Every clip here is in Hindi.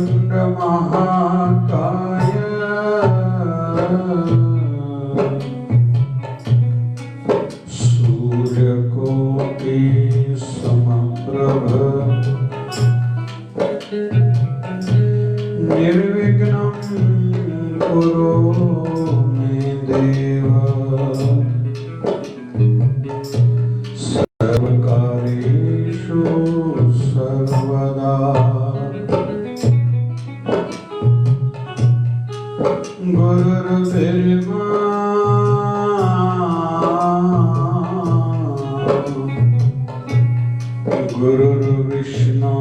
वक्रतुंड महाकाय सूर्यकोटि समप्रभ निर्विघ्नं कुरु मे देव सर्वकार्येषु सर्वदा गुरुर्ब्रह्मा गुरुर्विष्णु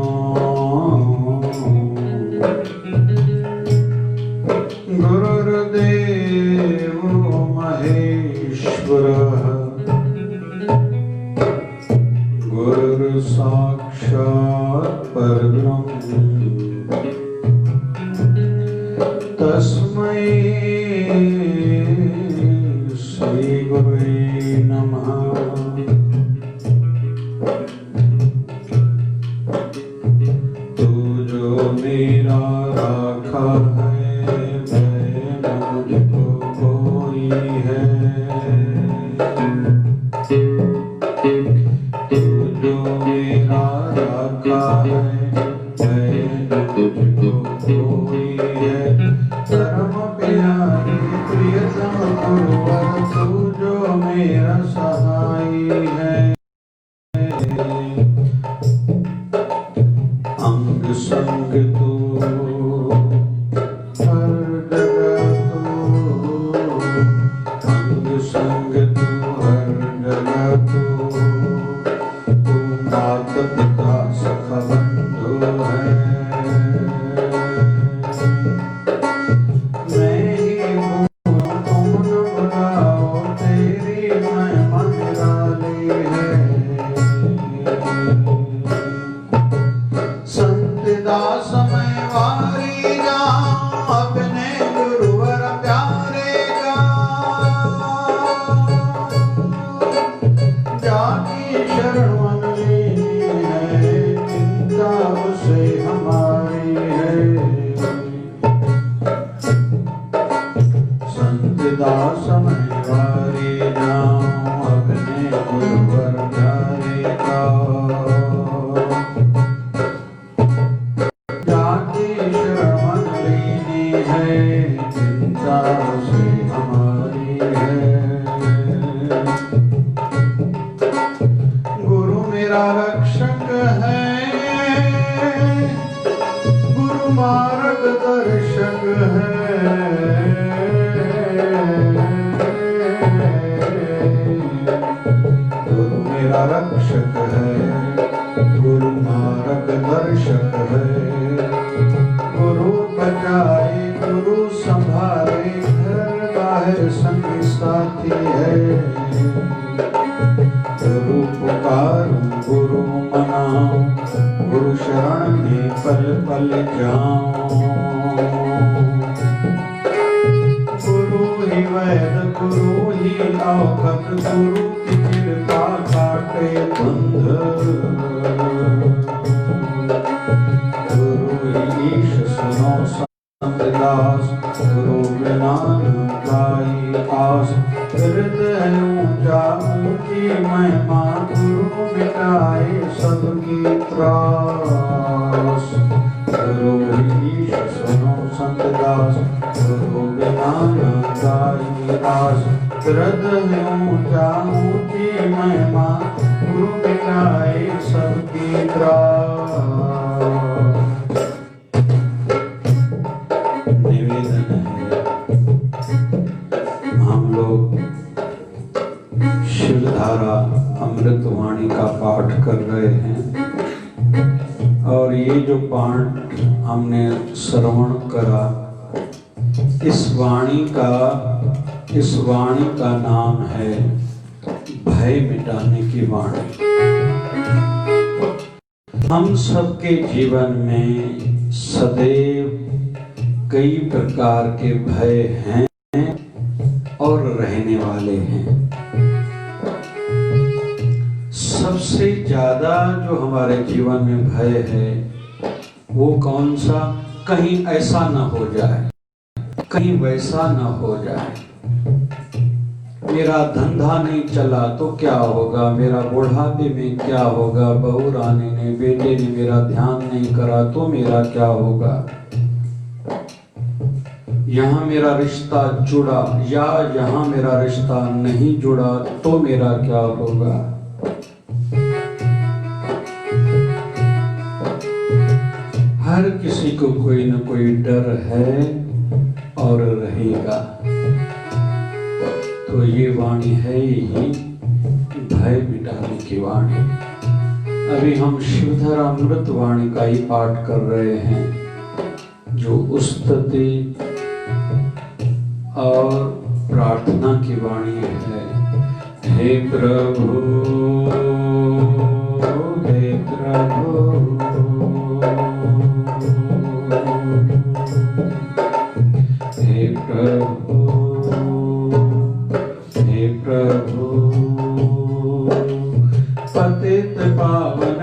गुरुर्देवो महेश्वरः गुरुर्साक्षात् परब्रह्म तस्मै श्री गुरुवे नमः। तू जो मेरा राखा है मैं मुझको कोई है। तू जो मेरा राखा है मैं मुझको कोई है। परम प्यारे प्रियतम गुरुवर तू जो मेरा सहाय है। अंग संग तू हर जगह तू अंग संग तू हर जगह तू मात पिता सखा बंधु है। मैं ही हूँ तुम न बुलाओ तेरी महिमा निराली है। संत दास मैं वारी जाऊं अपने गुरुवर प्यारे का। जाकी शरण मन लेनी है चिंता उसे हमारी है। संत दास मैं वारी जाऊं अपने गुरुवर प्यारे का। जाके शरण लेनी है चिंता उसे हमारी है। गुरु मेरा रक्षक है गुरु मार्गदर्शक है। गुरु मेरा रक्षक है गुरु मार्गदर्शक है। गुरु बचाए गुरु संभाले घर बाहर संगी साथी है। गुरु पुकारूं गुरु मनाऊं गुरु शरण में पल पल जाऊं। गुरु ही वैद गुरु ही औखत गुरु की कृपा काटे बंध। गुरु ईश सुनो संत दास गुरु बिना न पाई आस। हृदय ऊंचा ऊंची महिमा गुरु मिटाए सबकी त्रास। गुरु ईश सुनो संत दास गुरु बिना न पाई आस। हृदय ऊंचा ऊंची महिमा गुरु मिटाए सबकी त्रास। निवेदन है हम लोग शिवधारा अमृतवाणी का पाठ कर रहे हैं और ये जो पाठ हमने श्रवण करा इस वाणी का नाम है भय मिटाने की वाणी। हम सबके जीवन में सदैव कई प्रकार के भय हैं और रहने वाले हैं। सबसे ज्यादा जो हमारे जीवन में भय है वो कौन सा? कहीं ऐसा न हो जाए, कहीं वैसा न हो जाए। मेरा धंधा नहीं चला तो क्या होगा, मेरा बुढ़ापे में क्या होगा, बहू रानी ने बेटे ने मेरा ध्यान नहीं करा तो मेरा क्या होगा। यहाँ मेरा रिश्ता जुड़ा या यहाँ मेरा रिश्ता नहीं जुड़ा तो मेरा क्या होगा। हर किसी को कोई न कोई डर है और रहेगा। तो ये वाणी है ही भय मिटाने की वाणी। अभी हम शिवधर अमृत वाणी का ही पाठ कर रहे हैं, जो स्तुति और प्रार्थना की वाणी है। हे प्रभु, हे प्रभु, हे प्रभु, हे प्रभु, पतित पावन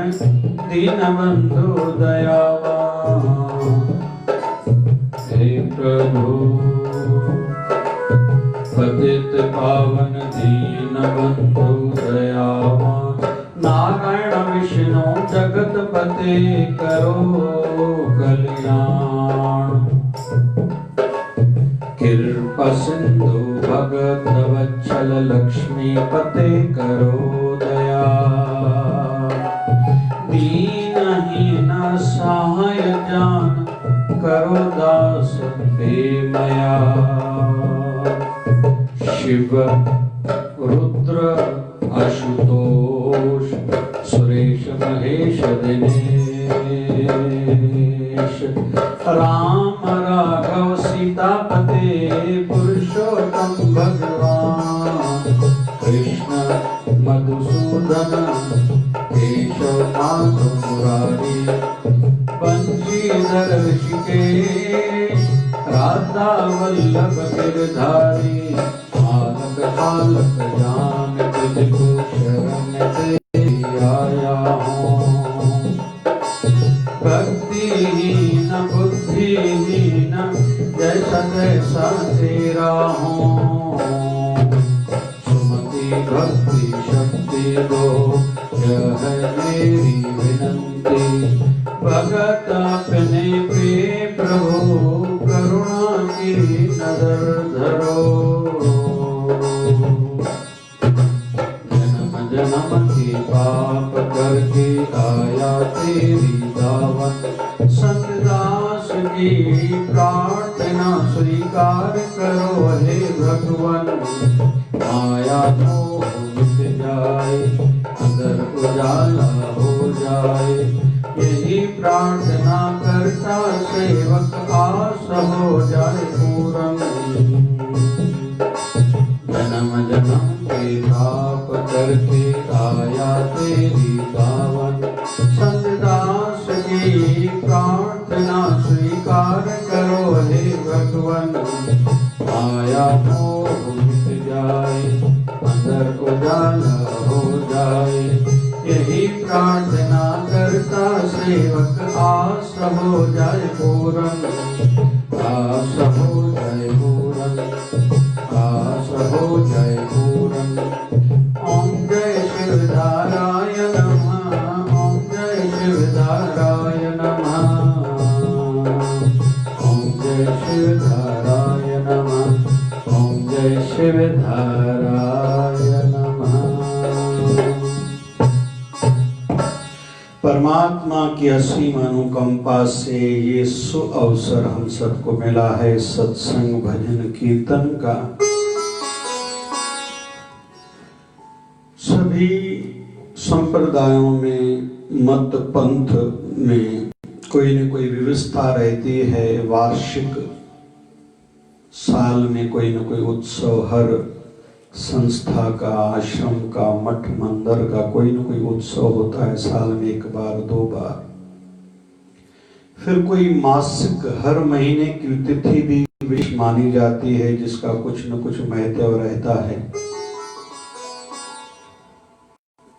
दीनबंधु दयावान। हे प्रभु, पतित पावन दीनबंधु दयावान। नारायण विष्णु जगतपते करो कल्याण। कृपा सिंधु भगत वत्सल लक्ष्मीपते करो दया। दीनहीन सहाय जान करो दास प्रेमया। शिव रुद्र आशुतोष सुरेश महेश दिनेश। राम राघव सीतापते पुरुषोत्तम भगवान। कृष्ण मधुसूदन केशव माधव मुरारी। बंशीधर ऋषिकेश राधा वल्लभ गिरधारी। बालक बालक जान तुझको शरण दे आया हूँ। भक्तिहीन बुद्धिहीन जैसा तैसा तेरा हूँ। सुमति भक्ति शक्ति दो यह है मेरी विनंती। भगत अपने प्रिय प्रभु करुणा की नजर धरो। जन्म जन्म के पाप करके आया तेरी दावत। सतदास की प्रार्थना स्वीकार करो हे भगवान। माया मोह मिट जाए, अंदर उजाला हो जाए। यही प्रार्थना करता सेवक आस हो जाए पूरन। जन्म जन्म के पाप करके आया तेरी दावन। सतदास की प्रार्थना स्वीकार करो हे भगवान। माया मोह मिट जाए, अंदर उजाला हो जाए। यही प्रार्थना करता सेवक आस हो जाए पूरन। आस हो जाए पूरन, आस हो जाए पूरन। ओम जय शिवधाराय नमः। ओम जय शिवधाराय नमः। ओम जय शिवधाराय नमः। ओम जय शिवधाराय नमः। परमात्मा की असीम अनुकंपा से ये सुअवसर हम सबको मिला है सत्संग भजन कीर्तन का। सभी संप्रदायों में मत पंथ में कोई न कोई व्यवस्था रहती है। वार्षिक साल में कोई न कोई उत्सव हर संस्था का, आश्रम का, मठ मंदिर का कोई न कोई उत्सव होता है साल में एक बार दो बार। फिर कोई मासिक हर महीने की तिथि भी विशेष मानी जाती है जिसका कुछ न कुछ महत्व रहता है।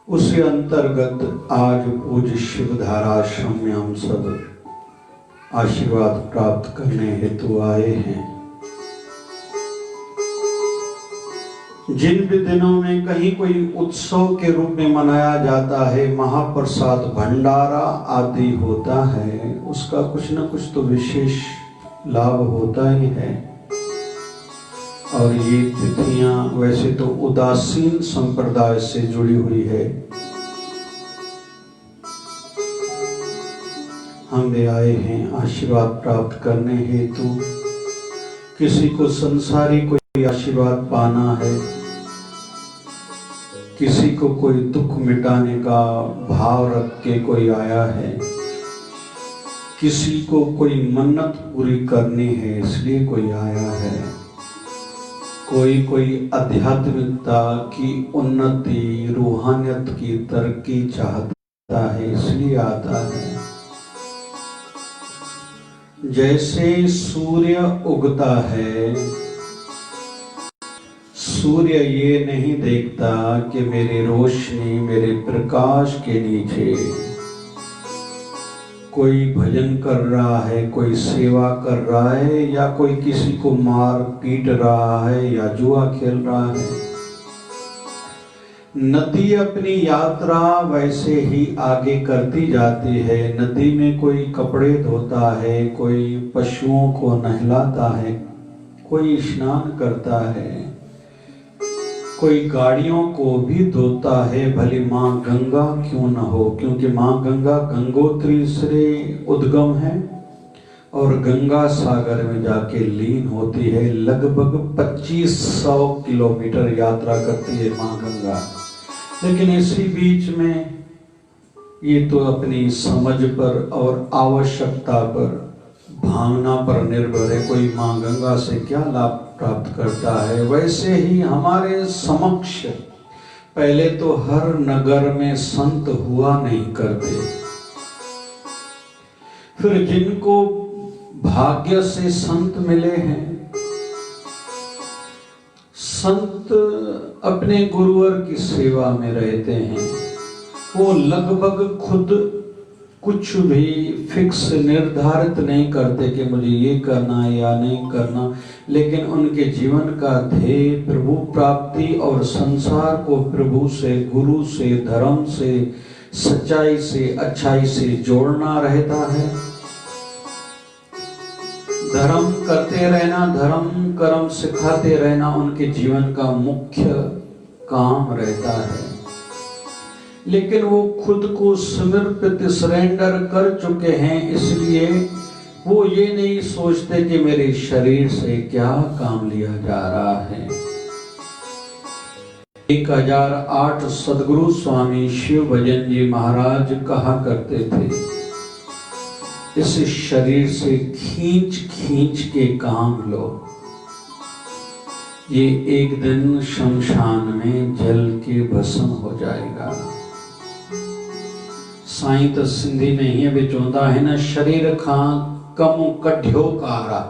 उसी अंतर्गत आज पूज्य शिवधाराश्रम में हम सब आशीर्वाद प्राप्त करने हेतु आए हैं। जिन भी दिनों में कहीं कोई उत्सव के रूप में मनाया जाता है, महाप्रसाद भंडारा आदि होता है, उसका कुछ न कुछ तो विशेष लाभ होता ही है। और ये तिथियां वैसे तो उदासीन संप्रदाय से जुड़ी हुई है। हम भी आए हैं आशीर्वाद प्राप्त करने हेतु। किसी को संसारी कोई आशीर्वाद पाना है, किसी को कोई दुख मिटाने का भाव रख के कोई आया है, किसी को कोई मन्नत पूरी करनी है इसलिए कोई आया है, कोई आध्यात्मिकता की उन्नति, रूहानियत की तरक्की चाहता है इसलिए आता है। जैसे सूर्य उगता है, सूर्य ये नहीं देखता कि मेरी रोशनी, मेरे प्रकाश के नीचे कोई भजन कर रहा है, कोई सेवा कर रहा है, या कोई किसी को मार पीट रहा है या जुआ खेल रहा है। नदी अपनी यात्रा वैसे ही आगे करती जाती है। नदी में कोई कपड़े धोता है, कोई पशुओं को नहलाता है, कोई स्नान करता है, कोई गाड़ियों को भी धोता है। भली माँ गंगा क्यों न हो, क्योंकि माँ गंगा गंगोत्री से उद्गम है और गंगा सागर में जाके लीन होती है। लगभग 2500 किलोमीटर यात्रा करती है माँ गंगा। लेकिन इसी बीच में ये तो अपनी समझ पर और आवश्यकता पर, भावना पर निर्भर है, कोई माँ गंगा से क्या लाभ प्राप्त करता है। वैसे ही हमारे समक्ष पहले तो हर नगर में संत हुआ नहीं करते, फिर जिनको भाग्य से संत मिले हैं, संत अपने गुरुवर की सेवा में रहते हैं। वो लगभग खुद कुछ भी फिक्स निर्धारित नहीं करते कि मुझे ये करना है या नहीं करना, लेकिन उनके जीवन का ध्येय प्रभु प्राप्ति और संसार को प्रभु से, गुरु से, धर्म से, सच्चाई से, अच्छाई से जोड़ना रहता है। धर्म करते रहना, धर्म कर्म सिखाते रहना उनके जीवन का मुख्य काम रहता है। लेकिन वो खुद को समर्पित, सरेंडर कर चुके हैं, इसलिए वो ये नहीं सोचते कि मेरे शरीर से क्या काम लिया जा रहा है। 1008 सदगुरु स्वामी शिव भजन जी महाराज कहा करते थे, इस शरीर से खींच खींच के काम लो, ये एक दिन शमशान में जल के भस्म हो जाएगा। साईं तो सिंधी में ही भी चौंदा है ना, शरीर खां कम कढ़ियो कारा।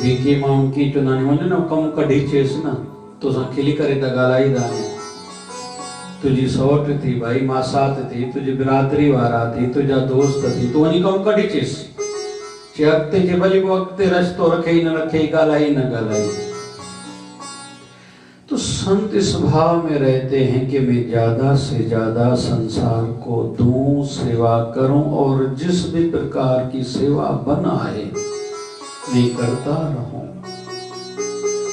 जेके माण्हू की चवंदा आहिनि न कम कढी चेस न, तोसां खिली करे त ॻाल्हाईंदा आहिनि। तुंहिंजी सौट थी, भाई मासात थी, तुंहिंजी बिरादरी वारा थी, तुंहिंजा दोस्त थी, तूं वञी कम कढी चेस। जे अॻिते जे भली को अॻिते रस्तो रखे ई न रखे, ॻाल्हाई न ॻाल्हाई। तो संत इस भाव में रहते हैं कि मैं ज्यादा से ज्यादा संसार को दूं, सेवा करूं, और जिस भी प्रकार की सेवा बन आए मैं करता रहूं।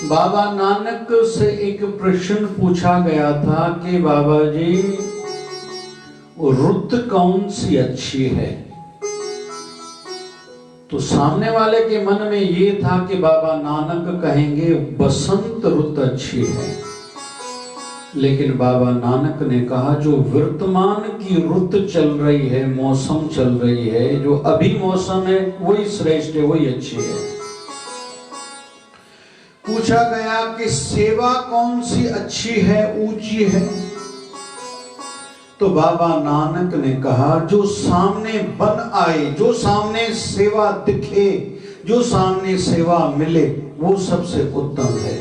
बाबा नानक से एक प्रश्न पूछा गया था कि बाबा जी रुत कौन सी अच्छी है? तो सामने वाले के मन में ये था कि बाबा नानक कहेंगे बसंत रुत अच्छी है। लेकिन बाबा नानक ने कहा जो वर्तमान की रुत चल रही है, मौसम चल रही है, जो अभी मौसम है वही श्रेष्ठ है, वही अच्छी है। पूछा गया कि सेवा कौन सी अच्छी है, ऊंची है? तो बाबा नानक ने कहा जो सामने बन आए, जो सामने सेवा दिखे, जो सामने सेवा मिले, वो सबसे उत्तम है।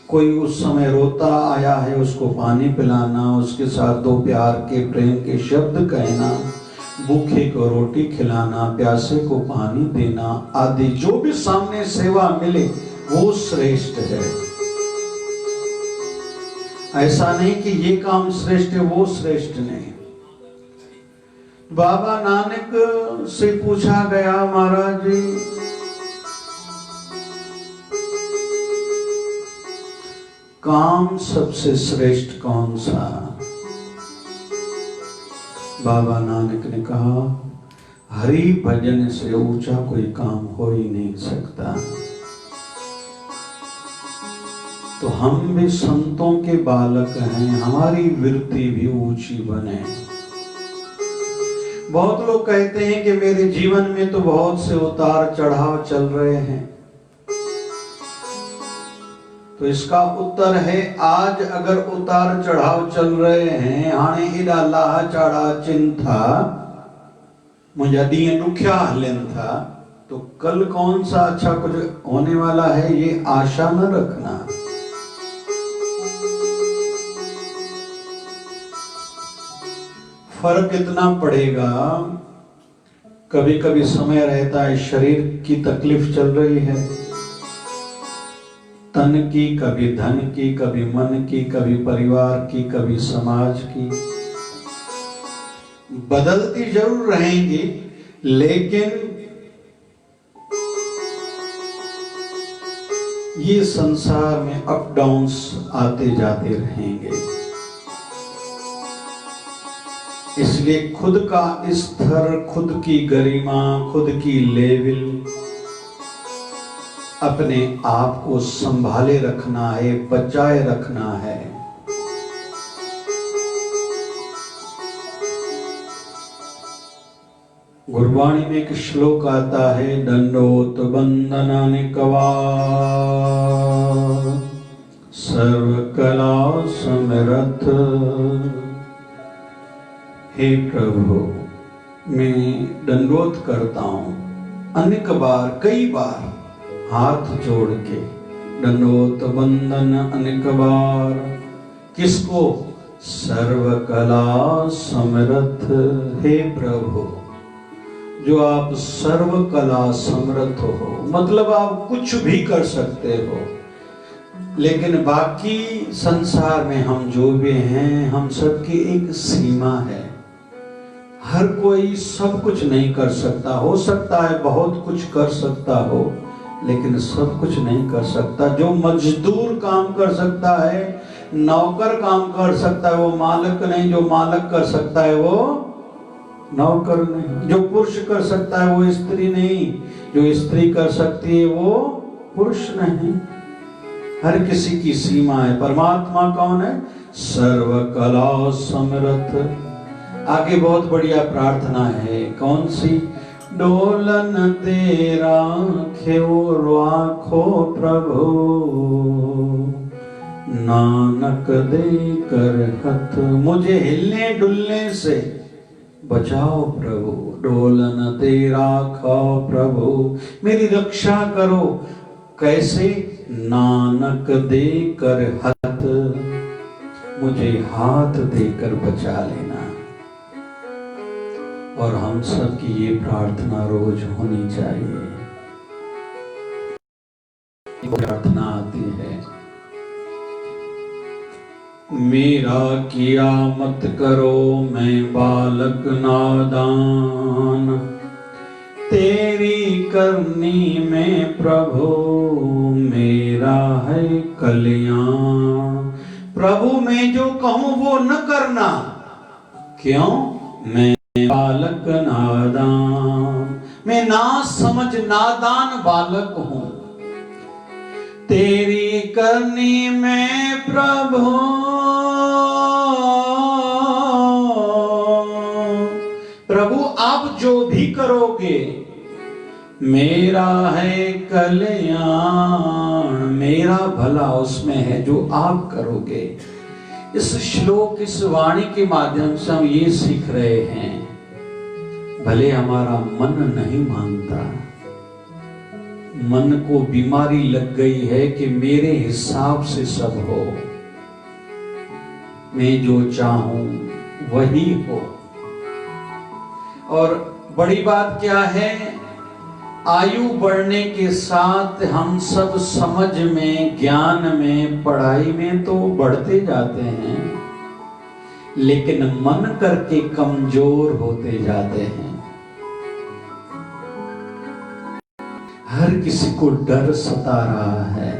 कोई उस समय रोता आया है, उसको पानी पिलाना, उसके साथ दो प्यार के प्रेम के शब्द कहना, भूखे को रोटी खिलाना, प्यासे को पानी देना आदि जो भी सामने सेवा मिले वो श्रेष्ठ है। ऐसा नहीं कि ये काम श्रेष्ठ है वो श्रेष्ठ नहीं। बाबा नानक से पूछा गया, महाराज जी काम सबसे श्रेष्ठ कौन सा? बाबा नानक ने कहा, हरि भजन से ऊंचा कोई काम हो ही नहीं सकता। तो हम भी संतों के बालक हैं, हमारी वृत्ति भी ऊंची बने। बहुत लोग कहते हैं कि मेरे जीवन में तो बहुत से उतार चढ़ाव चल रहे हैं। तो इसका उत्तर है, आज अगर उतार चढ़ाव चल रहे हैं, हाणे इड़ा लाह चाड़ा चिंता मुझे दिए दुखिया हलन था, तो कल कौन सा अच्छा कुछ होने वाला है ये आशा न रखना। फर्क इतना पड़ेगा, कभी कभी समय रहता है शरीर की तकलीफ चल रही है, तन की, कभी धन की, कभी मन की, कभी परिवार की, कभी समाज की। बदलती जरूर रहेंगी, लेकिन ये संसार में अप डाउन्स आते जाते रहेंगे। इसलिए खुद का स्तर, खुद की गरिमा, खुद की लेवल, अपने आप को संभाले रखना है, बचाए रखना है। गुरबाणी में एक श्लोक आता है, दंडोत बंदनानि कवा सर्व कला समरथ। हे प्रभु, मैं दंडोत करता हूं, अनेक बार, कई बार हाथ जोड़ के दंडोत बंदन अनेक बार। किसको? सर्व कला समर्थ। हे प्रभु, जो आप सर्व कला समर्थ हो, मतलब आप कुछ भी कर सकते हो, लेकिन बाकी संसार में हम जो भी हैं, हम सबकी एक सीमा है। हर कोई सब कुछ नहीं कर सकता। हो सकता है बहुत कुछ कर सकता हो, लेकिन सब कुछ नहीं कर सकता। जो मजदूर काम कर सकता है, नौकर काम कर सकता है, वो मालिक नहीं। जो मालिक कर सकता है वो नौकर नहीं। जो पुरुष कर सकता है वो स्त्री नहीं। जो स्त्री कर सकती है वो पुरुष नहीं। हर किसी की सीमा है। परमात्मा कौन है? सर्व कला समर्थ। आगे बहुत बढ़िया प्रार्थना है, कौन सी? डोलन तेरा खेओ राखो प्रभु, नानक दे कर हथ। मुझे हिलने डुलने से बचाओ प्रभु। डोलन तेरा खाओ प्रभु, मेरी रक्षा करो। कैसे? नानक दे कर हथ, मुझे हाथ देकर बचा लेना। और हम सब की ये प्रार्थना रोज होनी चाहिए। प्रार्थना आती है, मेरा किया मत करो मैं बालक नादान, तेरी करनी में प्रभु मेरा है कल्याण। प्रभु मैं जो कहूं वो न करना। क्यों? मैं बालक नादान, मैं ना समझ नादान बालक हूं। तेरी करनी में प्रभु प्रभु आप जो भी करोगे मेरा है कल्याण। मेरा भला उसमें है जो आप करोगे। इस श्लोक, इस वाणी के माध्यम से हम ये सीख रहे हैं, भले हमारा मन नहीं मानता, मन को बीमारी लग गई है कि मेरे हिसाब से सब हो, मैं जो चाहूं वही हो। और बड़ी बात क्या है, आयु बढ़ने के साथ हम सब समझ में, ज्ञान में, पढ़ाई में तो बढ़ते जाते हैं, लेकिन मन करके कमजोर होते जाते हैं। हर किसी को डर सता रहा है,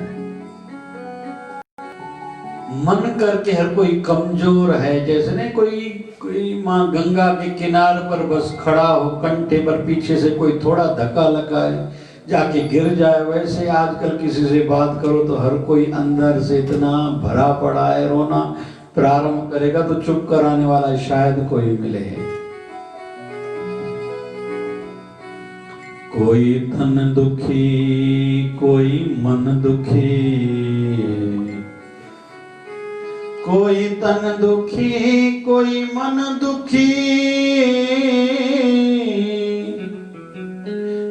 मन करके हर कोई कमजोर है। जैसे नहीं कोई माँ गंगा के किनारे पर बस खड़ा हो, कंठे पर पीछे से कोई थोड़ा धक्का लगाए जाके गिर जाए, वैसे आजकल किसी से बात करो तो हर कोई अंदर से इतना भरा पड़ा है, रोना प्रारंभ करेगा तो चुप कराने वाला शायद कोई मिले। कोई तन दुखी, कोई मन दुखी, कोई तन दुखी, कोई मन दुखी,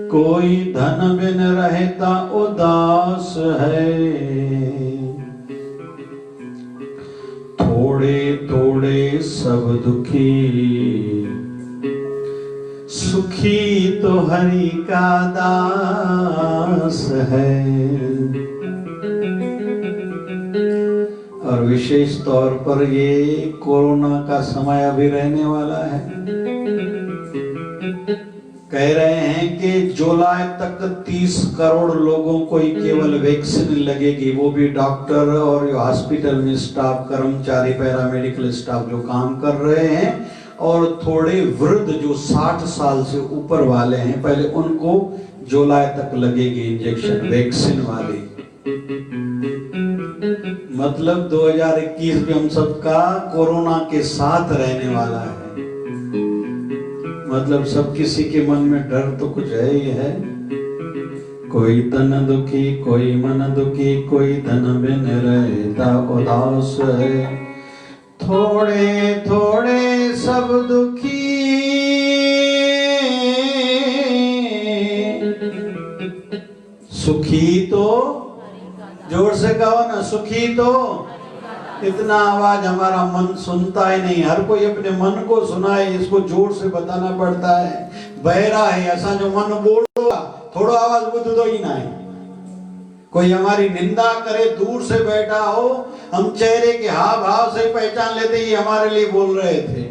कोई धन बिन रहता उदास है, थोड़े थोड़े सब दुखी, सुखी तो हरि का दास है। और विशेष तौर पर ये कोरोना का समय अभी रहने वाला है। कह रहे हैं कि जुलाई तक 30 करोड़ लोगों को ही केवल वैक्सीन लगेगी, वो भी डॉक्टर और हॉस्पिटल में स्टाफ, कर्मचारी, पैरामेडिकल स्टाफ जो काम कर रहे हैं, और थोड़े वृद्ध जो 60 साल से ऊपर वाले हैं, पहले उनको जुलाई तक लगेगी इंजेक्शन वैक्सीन वाली। मतलब 2021 में हम सबका कोरोना के साथ रहने वाला है। मतलब सब किसी के मन में डर तो कुछ है ही है। कोई तन दुखी, कोई मन दुखी, कोई धन बिन रहता उदास है, थोड़े थोड़े सब दुखी, सुखी तो, जोर से कहो ना, सुखी तो। इतना आवाज हमारा मन सुनता ही नहीं, हर कोई अपने मन को सुनाए, इसको जोर से बताना पड़ता है। बहरा है ऐसा जो मन बोलो, थोड़ा आवाज बुद्ध दो ही ना है। कोई हमारी निंदा करे, दूर से बैठा हो, हम चेहरे के हाव भाव से पहचान लेते ये हमारे लिए बोल रहे थे।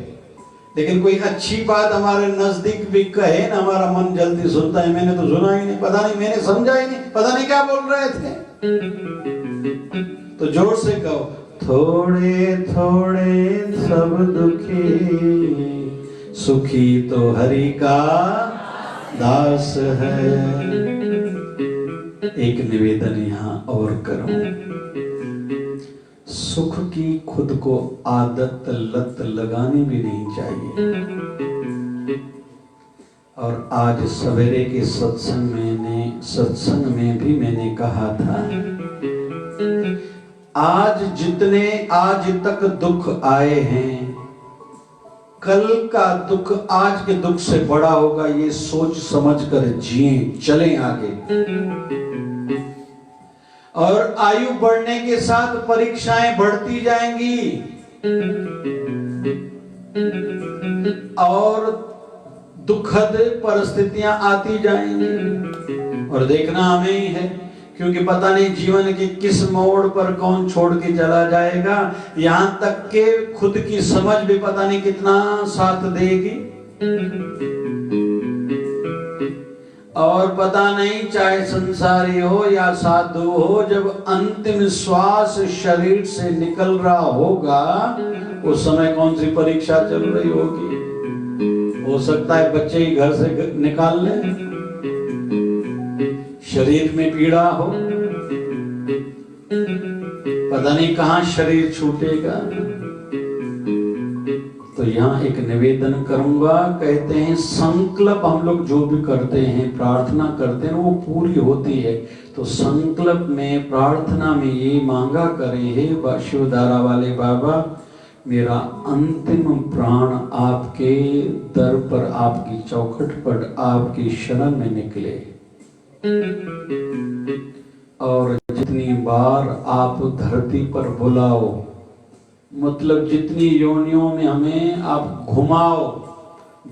लेकिन कोई अच्छी बात हमारे नजदीक भी कहे ना, हमारा मन जल्दी सुनता है। मैंने तो सुना ही नहीं, पता नहीं, मैंने समझा ही नहीं, पता नहीं क्या बोल रहे थे। तो जोर से कहो, थोड़े थोड़े सब दुखी, सुखी तो हरि का दास है। एक निवेदन यहाँ और करूं, सुख की खुद को आदत लत लगानी भी नहीं चाहिए। और आज सवेरे के सत्संग में भी मैंने कहा था, आज जितने आज तक दुख आए हैं, कल का दुख आज के दुख से बड़ा होगा, ये सोच समझ कर जिए, चलें आगे। और आयु बढ़ने के साथ परीक्षाएं बढ़ती जाएंगी और दुखद परिस्थितियां आती जाएंगी। और देखना हमें ही है, क्योंकि पता नहीं जीवन के किस मोड़ पर कौन छोड़ के चला जाएगा। यहां तक के खुद की समझ भी पता नहीं कितना साथ देगी, और पता नहीं चाहे संसारी हो या साधु हो, जब अंतिम श्वास शरीर से निकल रहा होगा, उस समय कौन सी परीक्षा चल रही होगी। हो सकता है बच्चे ही घर से निकाल लें, शरीर में पीड़ा हो, पता नहीं कहां शरीर छूटेगा। तो यहाँ एक निवेदन करूंगा, कहते हैं संकल्प हम लोग जो भी करते हैं, प्रार्थना करते हैं, वो पूरी होती है। तो संकल्प में, प्रार्थना में ये मांगा करें, हे शिवधारा वाले बाबा, मेरा अंतिम प्राण आपके दर पर, आपकी चौखट पर, आपकी शरण में निकले। और जितनी बार आप धरती पर बुलाओ, मतलब जितनी योनियों में हमें आप घुमाओ,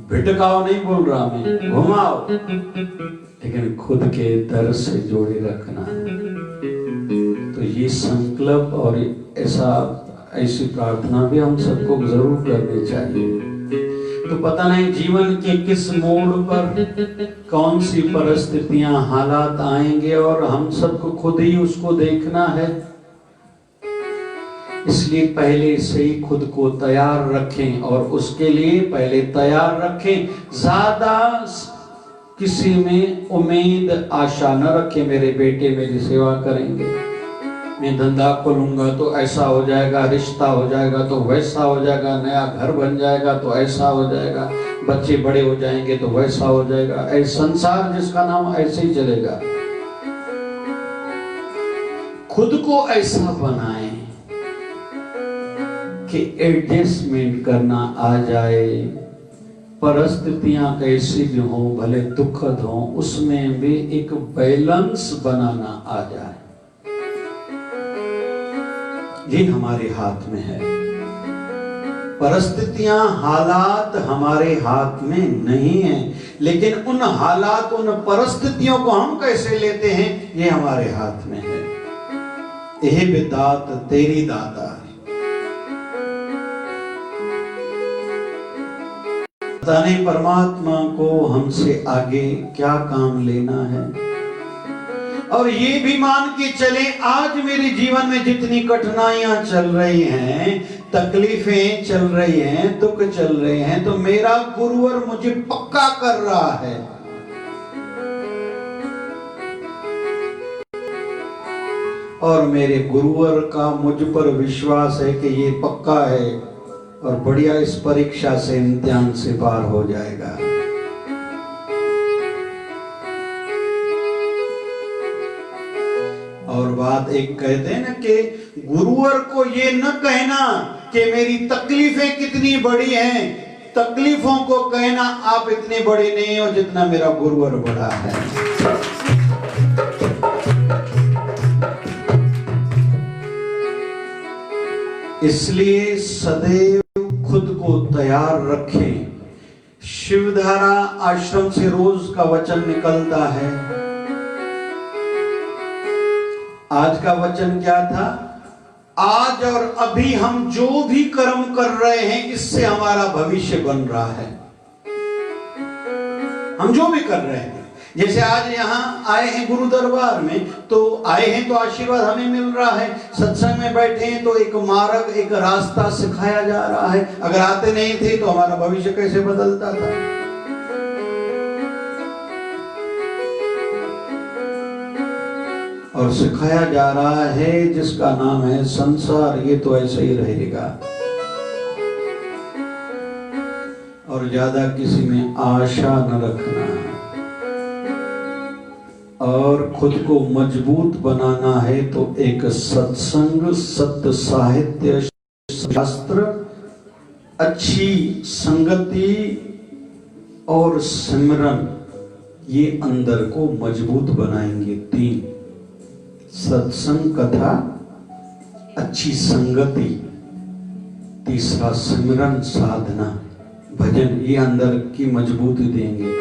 भिटकाओ नहीं बोल रहा मैं, घुमाओ, लेकिन खुद के दर से जोड़े रखना। तो ये संकल्प और ऐसी प्रार्थना भी हम सबको जरूर करनी चाहिए। तो पता नहीं जीवन के किस मोड़ पर कौन सी परिस्थितियां, हालात आएंगे और हम सबको खुद ही उसको देखना है। इसलिए पहले से ही खुद को तैयार रखें, और उसके लिए पहले तैयार रखें। ज्यादा किसी में उम्मीद आशा न रखें, मेरे बेटे मेरी सेवा करेंगे, मैं धंधा खोलूंगा तो ऐसा हो जाएगा, रिश्ता हो जाएगा तो वैसा हो जाएगा, नया घर बन जाएगा तो ऐसा हो जाएगा, बच्चे बड़े हो जाएंगे तो वैसा हो जाएगा। ऐसा संसार जिसका नाम ऐसे ही चलेगा। खुद को ऐसा बनाएं कि एडजस्टमेंट करना आ जाए, परिस्थितियां कैसी भी हो, भले दुखद हो, उसमें भी एक बैलेंस बनाना आ जाए। ये हमारे हाथ में है। परिस्थितियां, हालात हमारे हाथ में नहीं है, लेकिन उन हालात, उन परिस्थितियों को हम कैसे लेते हैं, ये हमारे हाथ में है। यह बिदात तेरी दाता है। पता नहीं परमात्मा को हमसे आगे क्या काम लेना है। और ये भी मान के चले, आज मेरे जीवन में जितनी कठिनाइयां चल रही हैं, तकलीफें चल रही हैं, दुख चल रहे हैं, तो मेरा गुरुवर मुझे पक्का कर रहा है। और मेरे गुरुवर का मुझ पर विश्वास है कि ये पक्का है और बढ़िया इस परीक्षा से, इम्तिहान से पार हो जाएगा। और बात एक कहते हैं ना कि गुरुवर को ये न कहना कि मेरी तकलीफें कितनी बड़ी हैं, तकलीफों को कहना आप इतने बड़े नहीं हो जितना मेरा गुरुवर बड़ा है। इसलिए सदैव खुद को तैयार रखें। शिवधारा आश्रम से रोज का वचन निकलता है। आज का वचन क्या था? आज और अभी हम जो भी कर्म कर रहे हैं, इससे हमारा भविष्य बन रहा है। हम जो भी कर रहे हैं, जैसे आज यहाँ आए हैं गुरु दरबार में, तो आए हैं तो आशीर्वाद हमें मिल रहा है। सत्संग में बैठे हैं तो एक मार्ग, एक रास्ता सिखाया जा रहा है। अगर आते नहीं थे तो हमारा भविष्य कैसे बदलता था। और सिखाया जा रहा है जिसका नाम है संसार, ये तो ऐसे ही रहेगा। और ज्यादा किसी में आशा न रखना, और खुद को मजबूत बनाना है तो एक सत्संग, सत्य साहित्य, शास्त्र, अच्छी संगति और सिमरन, ये अंदर को मजबूत बनाएंगे। 3 सत्संग, कथा, अच्छी संगति, तीसरा सिमरन, साधना, भजन, ये अंदर की मजबूती देंगे।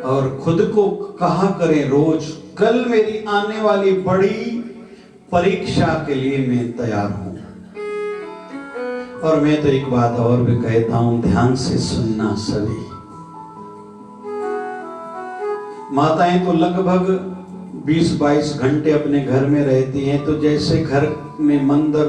और खुद को कहा करें रोज, कल मेरी आने वाली बड़ी परीक्षा के लिए मैं तैयार हूं। और मैं तो एक बात और भी कहता हूं, ध्यान से सुनना सभी। माताएं तो लगभग 20-22 घंटे अपने घर में रहती हैं, तो जैसे घर में मंदिर,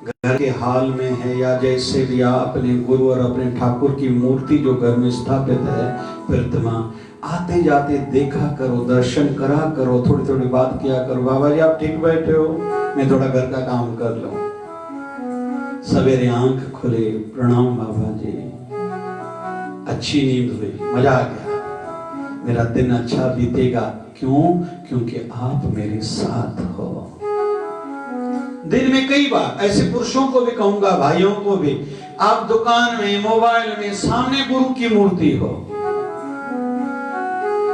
घर के हाल में है, या जैसे भी आप अपने गुरु और अपने ठाकुर की मूर्ति जो घर में स्थापित है, प्रतिमा, आते जाते देखा करो, दर्शन करा करो, थोड़ी थोड़ी बात किया करो। बाबा जी आप ठीक बैठे हो, मैं थोड़ा घर का काम कर लूं। सवेरे आंख खुले, प्रणाम बाबा जी, अच्छी नींद हुई, मजा आ गया, मेरा दिन अच्छा बीतेगा। क्यों? क्योंकि आप मेरे साथ हो। दिन में कई बार ऐसे पुरुषों को भी कहूंगा, भाइयों को भी, आप दुकान में, मोबाइल में, सामने गुरु की मूर्ति हो,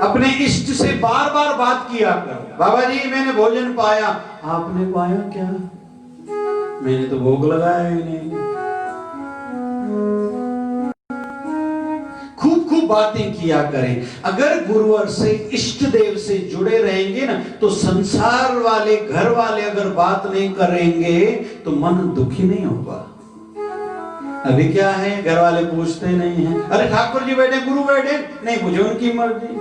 अपने इष्ट से बार बार बात किया करो। बाबा जी मैंने भोजन पाया, आपने पाया क्या? मैंने तो भोग लगाया ही नहीं। शुभ बातें किया करें। अगर गुरुवर से, इष्ट देव से जुड़े रहेंगे ना, तो संसार वाले, घर वाले अगर बात नहीं करेंगे तो मन दुखी नहीं होगा। अभी क्या है, घर वाले पूछते नहीं हैं, अरे ठाकुर जी बैठे, गुरु बैठे, नहीं पूछे, उनकी मर्जी।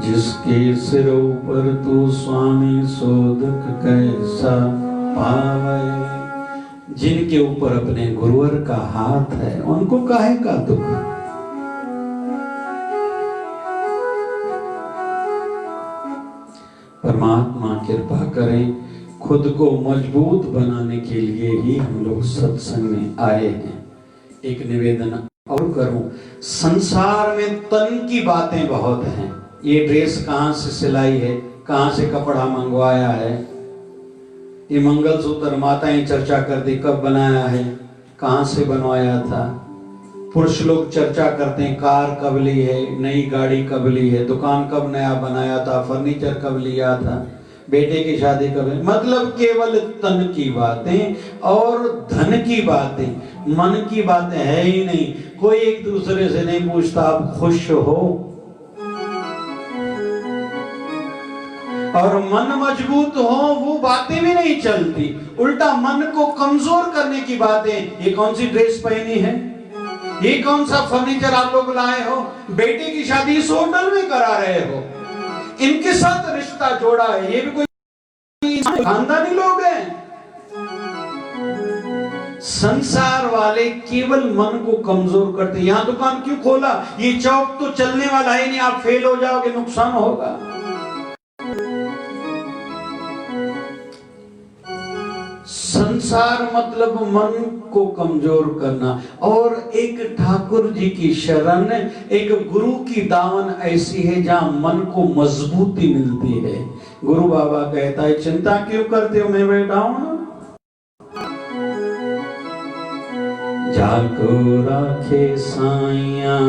जिसके सिर ऊपर तू स्वामी सो दुख कैसा पावे। जिनके ऊपर अपने गुरुवर का हाथ है, उनको काहे का दुख। परमात्मा कृपा करें, खुद को मजबूत बनाने के लिए ही हम लोग सत्संग में आए हैं। एक निवेदन और करूं, संसार में तन की बातें बहुत हैं। ये ड्रेस कहाँ से सिलाई है, कहाँ से कपड़ा मंगवाया है, ये मंगलसूत्र माताएं चर्चा करती कब बनाया है, कहाँ से बनवाया था। पुरुष लोग चर्चा करते हैं कार कब ली है, नई गाड़ी कब ली है, दुकान कब नया बनाया था, फर्नीचर कब लिया था, बेटे की शादी कब है। मतलब केवल तन की बातें और धन की बातें, मन की बातें है ही नहीं। कोई एक दूसरे से नहीं पूछता आप खुश हो, और मन मजबूत हो वो बातें भी नहीं चलती। उल्टा मन को कमजोर करने की बातें, ये कौन सी ड्रेस पहनी है, ये कौन सा फर्नीचर आप लोग लाए हो, बेटे की शादी इस होटल में करा रहे हो, इनके साथ रिश्ता जोड़ा है, ये भी कोई खानदानी लोग हैं। संसार वाले केवल मन को कमजोर करते। यहां दुकान क्यों खोला, ये चौक तो चलने वाला है नहीं, आप फेल हो जाओगे, नुकसान होगा। संसार मतलब मन को कमजोर करना। और एक ठाकुर जी की शरण, एक गुरु की दामन ऐसी है जहां मन को मजबूती मिलती है। गुरु बाबा कहता है चिंता क्यों करते हो, मैं बैठा हूं ना। जाको राखे साइया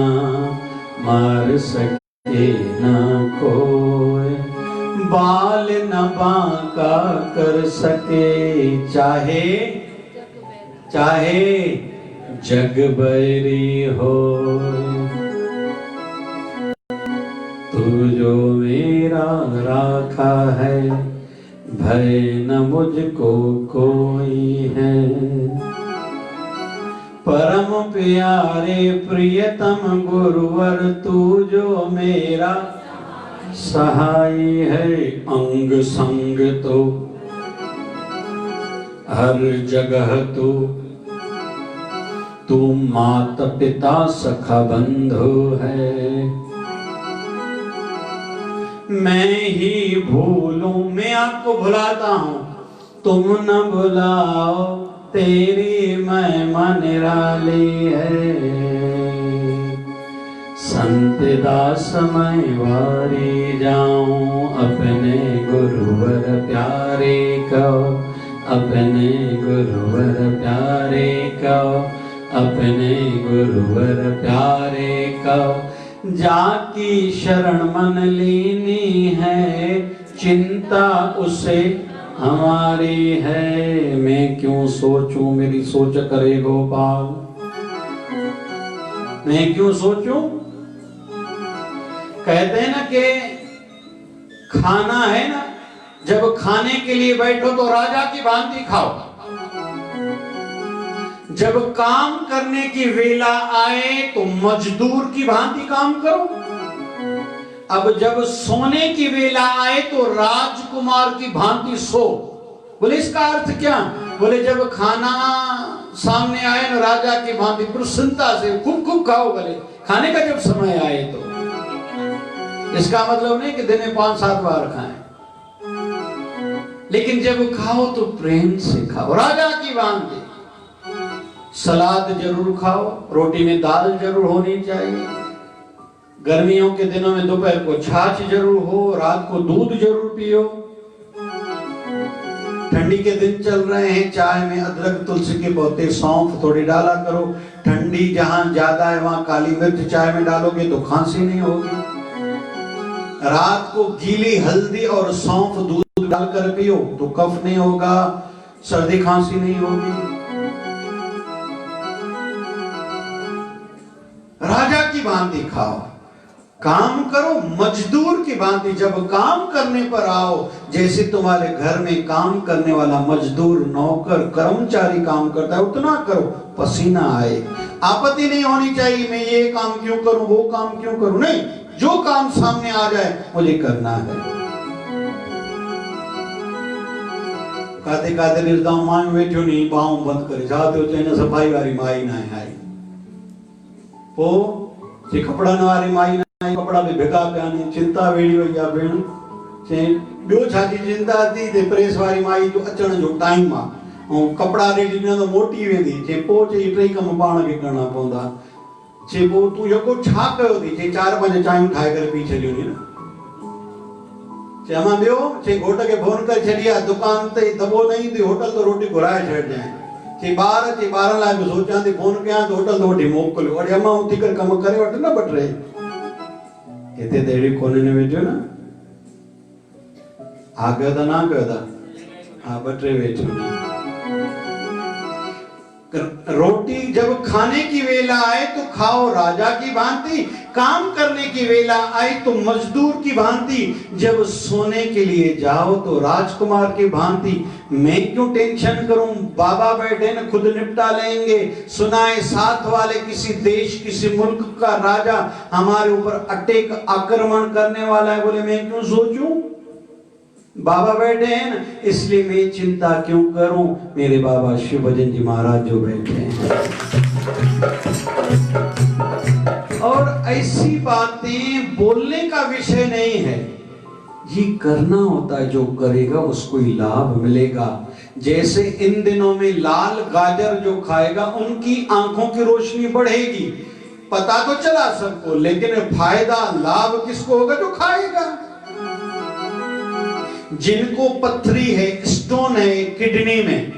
मार सके ना कोई, बाल न बांका कर सके, चाहे चाहे जग बैरी हो। तू जो मेरा राखा है, भय न मुझको कोई है। परम प्यारे प्रियतम गुरुवर, तू जो मेरा सहाय है। अंग संग तो हर जगह तू मात पिता सखा बंधु है। मैं ही भूलूं, मैं आपको भुलाता हूं, तुम न भुलाओ, तेरी महिमा निराली है। संत दास मैं वारी जाऊं, अपने गुरुवर प्यारे को, अपने गुरुवर प्यारे को, अपने गुरुवर प्यारे को। जाकी शरण मन लीनी है, चिंता उसे हमारी है। मैं क्यों सोचूं, मेरी सोच करे गोपाल, मैं क्यों सोचूं। कहते हैं ना कि खाना है ना, जब खाने के लिए बैठो तो राजा की भांति खाओ, जब काम करने की वेला आए तो मजदूर की भांति काम करो। अब जब सोने की वेला आए तो राजकुमार की भांति सो। बोले इसका अर्थ क्या, बोले जब खाना सामने आए ना राजा की भांति प्रसन्नता से खूब खूब खाओ। बोले खाने का जब समय आए तो, इसका मतलब नहीं कि दिन में 5-7 बार खाएं, लेकिन जब खाओ तो प्रेम से खाओ, राजा की भांति। सलाद जरूर खाओ, रोटी में दाल जरूर होनी चाहिए। गर्मियों के दिनों में दोपहर को छाछ जरूर हो, रात को दूध जरूर पियो। ठंडी के दिन चल रहे हैं, चाय में अदरक तुलसी के पौधे सौंफ थोड़ी डाला करो। ठंडी जहां ज्यादा है वहां काली मिर्च चाय में डालोगे तो खांसी नहीं होगी। रात को गीली हल्दी और सौंफ दूध डालकर पियो तो कफ नहीं होगा। सर्दी खांसी नहीं होगी। राजा की भांति खाओ, काम करो मजदूर की भांति। जब काम करने पर आओ, जैसे तुम्हारे घर में काम करने वाला मजदूर, नौकर, कर्मचारी काम करता है, उतना करो, पसीना आए। आपत्ति नहीं होनी चाहिए मैं ये काम क्यों करूं, वो काम क्यों करूं, नहीं, जो काम सामने आ जाए मुझे करना है। काते काते निर्दाव मां वेठो नहीं, बाहों बंद करे जाते हो तो सफाई वाली माई ना आई, पो जे कपड़ा न वाली माई ना कपड़ा भी भेगा पिया ने, चिंता वेड़ी वई आ भेण। चे बियो छाती चिंता थी ते प्रेस वाली माई जो अचण जो टाइम आ, ऐं कपड़ा रेडी न तो मोटी वेंदी। चे पो चे टे कम पाण खे करणा पवंदा। चे पो तू यको छा कयो थी? चे 4-5 चायूं ठाहे करे पी छॾियूं नी न। चे अमा बियो, चे घोट खे फोन करे छॾिया, दुकान ते दॿो न ईंदी, होटल तो रोटी घुराए छॾजांइ। चे ॿारनि लाइ बि सोचां थी फोन कयां तो होटल तो वठी मोकिलियो, वरी अमा उथी करे कम करे वठ न ॿ टे। हिते त अहिड़ी कोन्हे न वेठो न, हा कयो त ना कयो था, हा 2-3 वेठो। रोटी जब खाने की वेला आए तो खाओ राजा की भांति, काम करने की वेला आए तो मजदूर की भांति, जब सोने के लिए जाओ तो राजकुमार की भांति। मैं क्यों टेंशन करूं, बाबा बैठे न खुद निपटा लेंगे। सुनाए साथ वाले किसी देश किसी मुल्क का राजा हमारे ऊपर अटैक आक्रमण करने वाला है, बोले मैं क्यों सोचूं, बाबा बैठे हैं न, इसलिए मैं चिंता क्यों करूं। मेरे बाबा शिव भजन जी महाराज जो बैठे हैं। और ऐसी बातें बोलने का विषय नहीं है, ये करना होता है। जो करेगा उसको ही लाभ मिलेगा। जैसे इन दिनों में लाल गाजर जो खाएगा उनकी आंखों की रोशनी बढ़ेगी। पता तो चला सबको, लेकिन फायदा लाभ किसको होगा, जो खाएगा। जिनको पथरी है, स्टोन है किडनी में,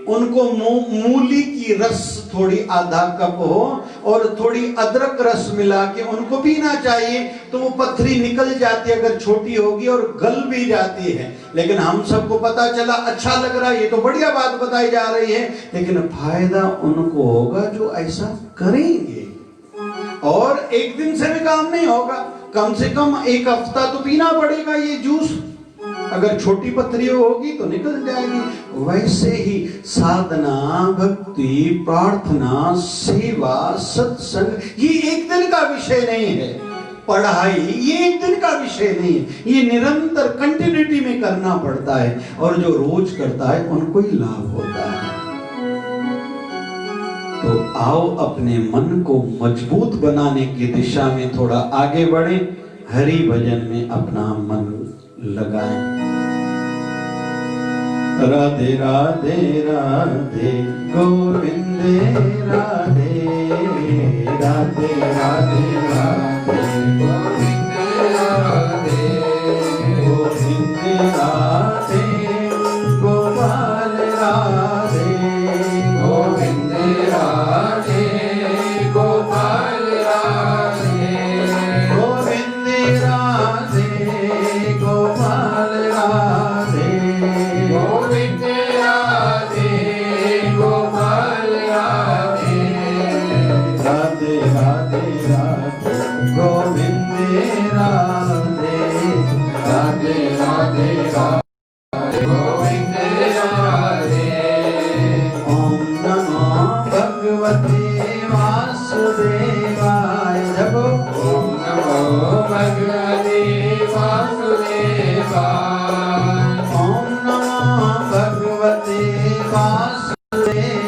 उनको मूली की रस थोड़ी आधा कप हो और थोड़ी अदरक रस मिला के उनको पीना चाहिए, तो वो पथरी निकल जाती है अगर छोटी होगी, और गल भी जाती है। लेकिन हम सबको पता चला, अच्छा लग रहा है, ये तो बढ़िया बात बताई जा रही है, लेकिन फायदा उनको होगा जो ऐसा करेंगे। और एक दिन से भी काम नहीं होगा, कम से कम 1 हफ्ता तो पीना पड़ेगा ये जूस। अगर छोटी पथरी होगी तो निकल जाएगी। वैसे ही साधना, भक्ति, प्रार्थना, सेवा, सत्संग, ये एक दिन का विषय नहीं है। पढ़ाई ये एक दिन का विषय नहीं है, ये निरंतर कंटिन्यूटी में करना पड़ता है। और जो रोज करता है उनको ही लाभ होता है। तो आओ अपने मन को मजबूत बनाने की दिशा में थोड़ा आगे बढ़े, हरि भजन में अपना मन लगाएं। राधे राधे राधे गोविंद राधे, राधे राधे राधे गोविंद राधे, गोविंद राधे गोपाल राधे, गोविंद राधे गोपाल राधे, गोविंद राधे गोपाल राधे, गोविंद राधे गोपाल राधे, राधे राधे राधे गोविंद राधे, राधे राधे राधे गोविंद राधे। ओम नमो भगवते वासुदेवाय, जपो ओम नमो भगवते वासुदेवाय, ओम नमो भगवते वासुदेवाय, ओम नमो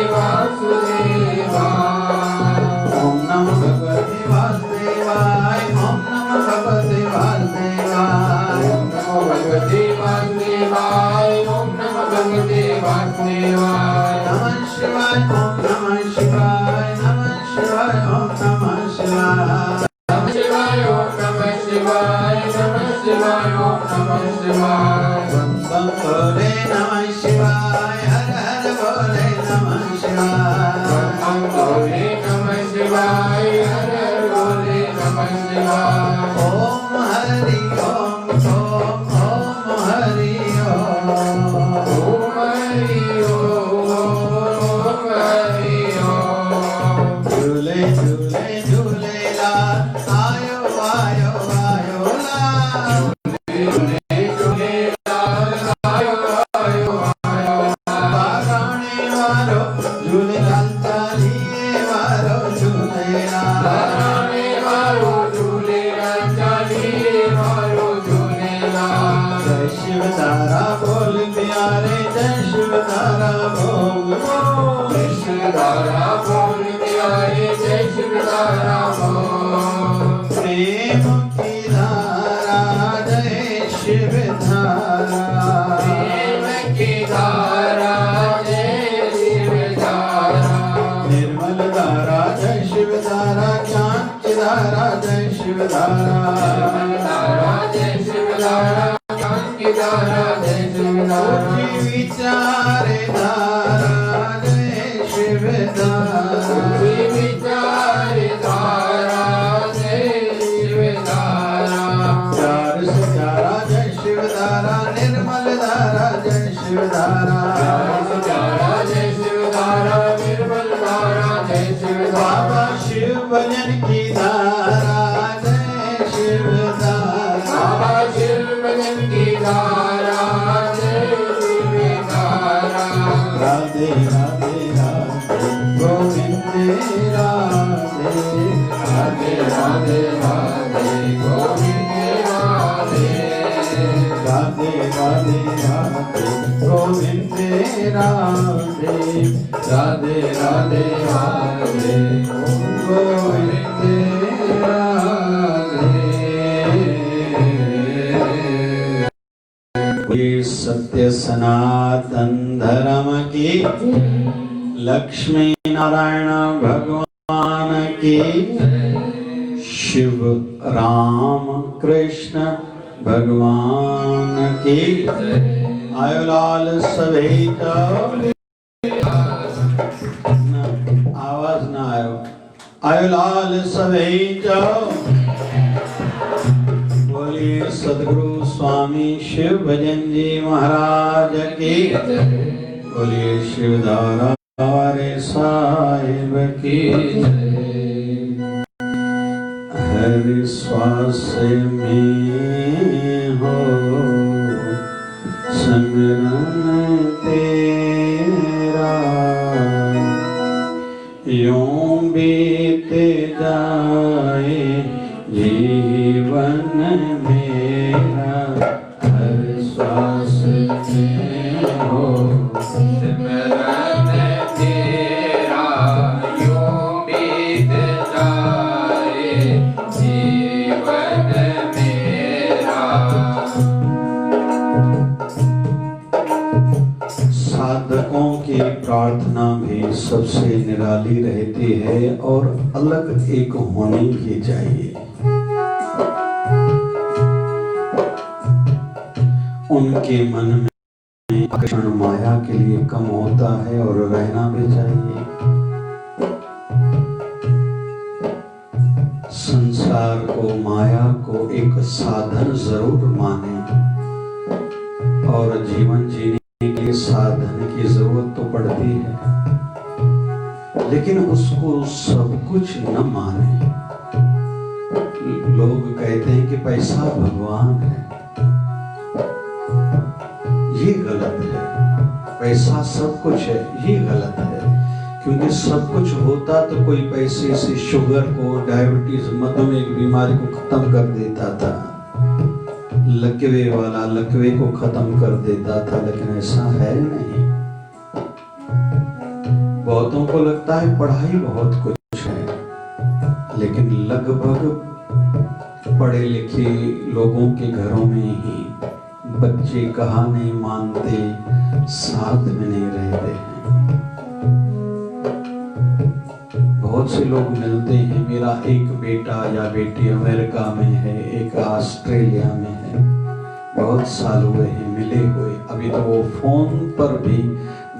भगवते वासुदेवाय, ओम नमो भगवते वासुदेवाय, ओम नमो भगवते वासुदेवाय, ओम नमो भगवते वासुदेवाय, ओम नमो भगवते वासुदेवाय। नमः शिवाय, ओम नमः शिवाय, नमः शिवाय, ओम नमः शिवाय, नमः शिवाय, ओम नमः शिवाय, नमः शिवाय, ओम नमः शिवाय। बम बम भोले नमः शिवाय, हर हर भोले नमः शिवाय, बम बम भोले नमः शिवाय, हर हर भोले नमः शिवाय। ओम हरि ओम ओम ओम शिवधारा बोल प्यारे जय शिवधारा बोल शिवधारा बोल प्यारे जय शिवधारा बोल प्रेम की धारा जय शिवधारा प्रेम की धारा जय शिवधारा निर्मल धारा जय शिवधारा ज्ञान की धारा जय शिवधारा धारा जय शिवधारा ज्ञान की धारा जय शिवधारा विचार धारा जय शिवधारा विचार धारा जय शिवधारा प्यार से प्यारा जय शिवधारा निर्मल धारा जय शिवधारा धारा जय शिवधारा निर्मल धारा जय शिवधारा बाबा शिव भजन की धारा जय शिवधारा बाबा शिव भजन की धारा जय शिवधारा राधे राधे राधे गोविंद राधे राधे राधे राधे गोविंद राधे राधे राधे राधे गोविंद राधे राधे राधे राधे गोविंद राधे। ये सत्य सनातन धर्म की लक्ष्मी नारायण भगवान की शिव राम कृष्ण भगवान की आयो लाल सवेत आवाज ना आयो लाल सवेत बोलिए सदगुरु स्वामी शिव भजन जी महाराज की बोलिए शिवधारा हमारे साहिब की हर श्वास में हो सिमरन तेरा यूं बीत जाए जीवन मेरा हर श्वास में हो सिमरन तेरा यूं बीत जाए जीवन मेरा साधकों की प्रार्थना भी सबसे निराली रहती है और अलग एक होनी भी चाहिए। उनके मन में आकर्षण माया के लिए कम होता है और रहना भी चाहिए। संसार को माया को एक साधन जरूर माने और जीवन जीने के लिए साधन की जरूरत तो पड़ती है, लेकिन उसको सब कुछ न माने। लोग कहते हैं कि पैसा भगवान है, ये गलत है। पैसा सब कुछ है, ये गलत है, क्योंकि सब कुछ होता तो कोई पैसे से शुगर को, डायबिटीज, मधुमेह की बीमारी को खत्म कर देता था, लकवे वाला लकवे को खत्म कर देता था, लेकिन ऐसा है नहीं। बहुतों को लगता है पढ़ाई बहुत कुछ है, लेकिन लगभग पढ़े लिखे लोगों के घरों में ही बच्चे कहा नहीं मानते, साथ में नहीं रहते हैं। बहुत से लोग मिलते हैं, मेरा एक बेटा या बेटी अमेरिका में है, एक ऑस्ट्रेलिया में है, बहुत साल हुए हैं मिले हुए, अभी तो वो फोन पर भी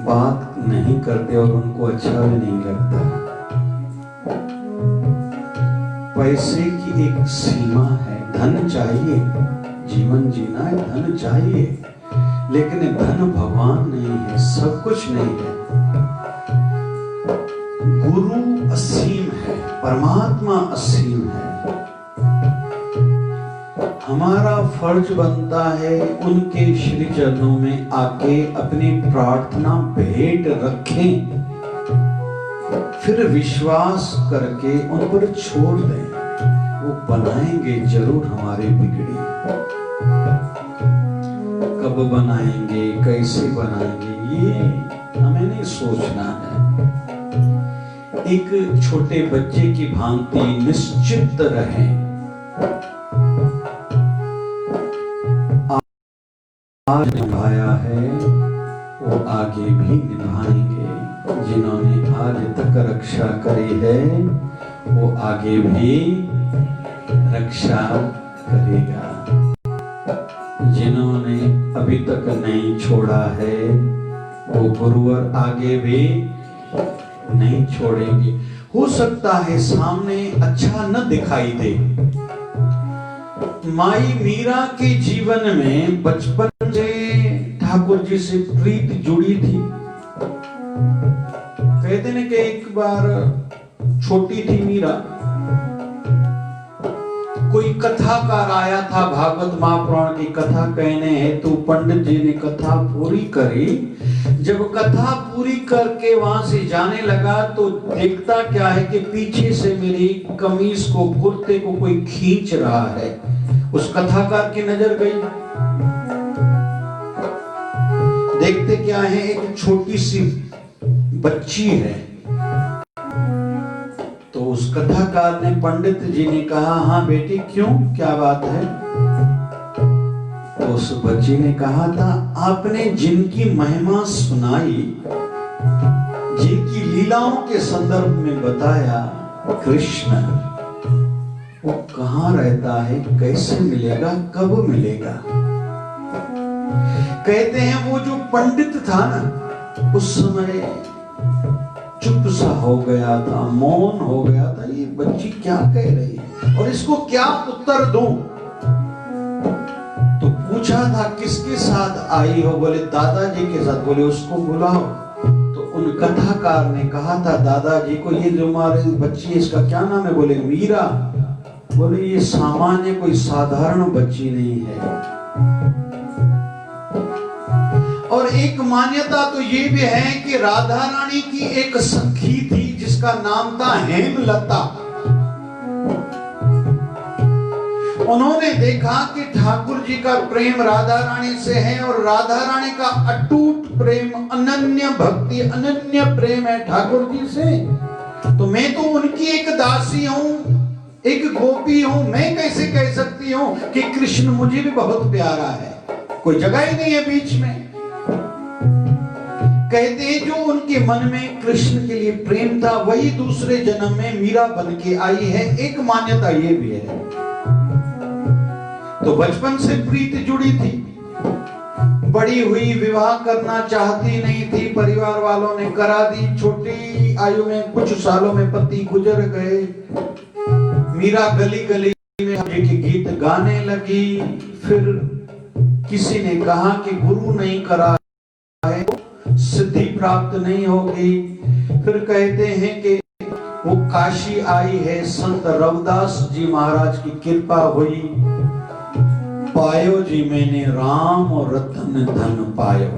बात नहीं करते और उनको अच्छा भी नहीं लगता। पैसे की एक सीमा है, धन चाहिए, जीवन जीना है, धन चाहिए, लेकिन धन भगवान नहीं है, सब कुछ नहीं है। गुरु असीम है, परमात्मा असीम है। हमारा फर्ज बनता है उनके श्री चरणों में आके अपनी प्रार्थना भेंट रखें, फिर विश्वास करके उन पर छोड़ दें, वो बनाएंगे जरूर हमारी बिगड़ी। कब बनाएंगे, कैसे बनाएंगे, ये हमें नहीं सोचना है। एक छोटे बच्चे की भांति निश्चित रहें। आज निभाया है वो आगे भी निभाएंगे। जिन्होंने आज तक रक्षा करी है वो आगे भी रक्षा करेगा। जिन्होंने अभी तक नहीं छोड़ा है वो गुरुवर आगे भी नहीं छोड़ेंगे। हो सकता है सामने अच्छा न दिखाई दे। माई मीरा के जीवन में बचपन से ठाकुर जी से प्रीत जुड़ी थी। कहते हैं कि एक बार छोटी थी मीरा, कोई कथाकार आया था भागवत महापुराण की कथा कहने है, तो पंडित जी ने कथा पूरी करी। जब कथा पूरी करके वहां से जाने लगा तो देखता क्या है कि पीछे से मेरी कमीज को, कुर्ते को कोई खींच रहा है। उस कथाकार की नजर गई, देखते क्या है एक छोटी सी बच्ची है। तो उस कथाकार ने, पंडित जी ने कहा, हाँ बेटी क्यों, क्या बात है? तो उस बच्ची ने कहा था, आपने जिनकी महिमा सुनाई, जिनकी लीलाओं के संदर्भ में बताया, कृष्ण, वो कहाँ रहता है, कैसे मिलेगा, कब मिलेगा? कहते हैं वो जो पंडित था ना, उस समय चुप सा हो गया था, मौन हो गया था। ये बच्ची क्या कह रही है और इसको क्या उत्तर दूं? तो पूछा था किसके साथ आई हो? बोले दादाजी के साथ। बोले उसको बुलाओ। तो उन कथाकार ने कहा था दादाजी को, ये जो हमारी बच्ची है इसका क्या नाम है? बोले मीरा। बोले ये सामान्य कोई साधारण बच्ची नहीं है। और एक मान्यता तो ये भी है कि राधा रानी की एक सखी थी जिसका नाम था हेमलता। उन्होंने देखा कि ठाकुर जी का प्रेम राधा रानी से है और राधा रानी का अटूट प्रेम, अनन्य भक्ति, अनन्य प्रेम है ठाकुर जी से। तो मैं तो उनकी एक दासी हूं, एक गोपी हूं, मैं कैसे कह सकती हूं कि कृष्ण मुझे भी बहुत प्यारा है? कोई जगह ही नहीं है बीच में। कहते हैं जो उनके मन में कृष्ण के लिए प्रेम था वही दूसरे जन्म में मीरा बन के आई है। एक मान्यता ये भी है। तो बचपन से प्रीत जुड़ी थी, बड़ी हुई, विवाह करना चाहती नहीं थी, परिवार वालों ने करा दी। छोटी आयु में कुछ सालों में पति गुजर गए। मीरा गली गली में के गीत गाने लगी। फिर किसी ने कहा कि गुरु नहीं करा है, सिद्धि प्राप्त नहीं होगी। फिर कहते हैं कि वो काशी आई है, संत रविदास जी महाराज की कृपा हुई। पायो जी मैंने राम और रतन धन पायो।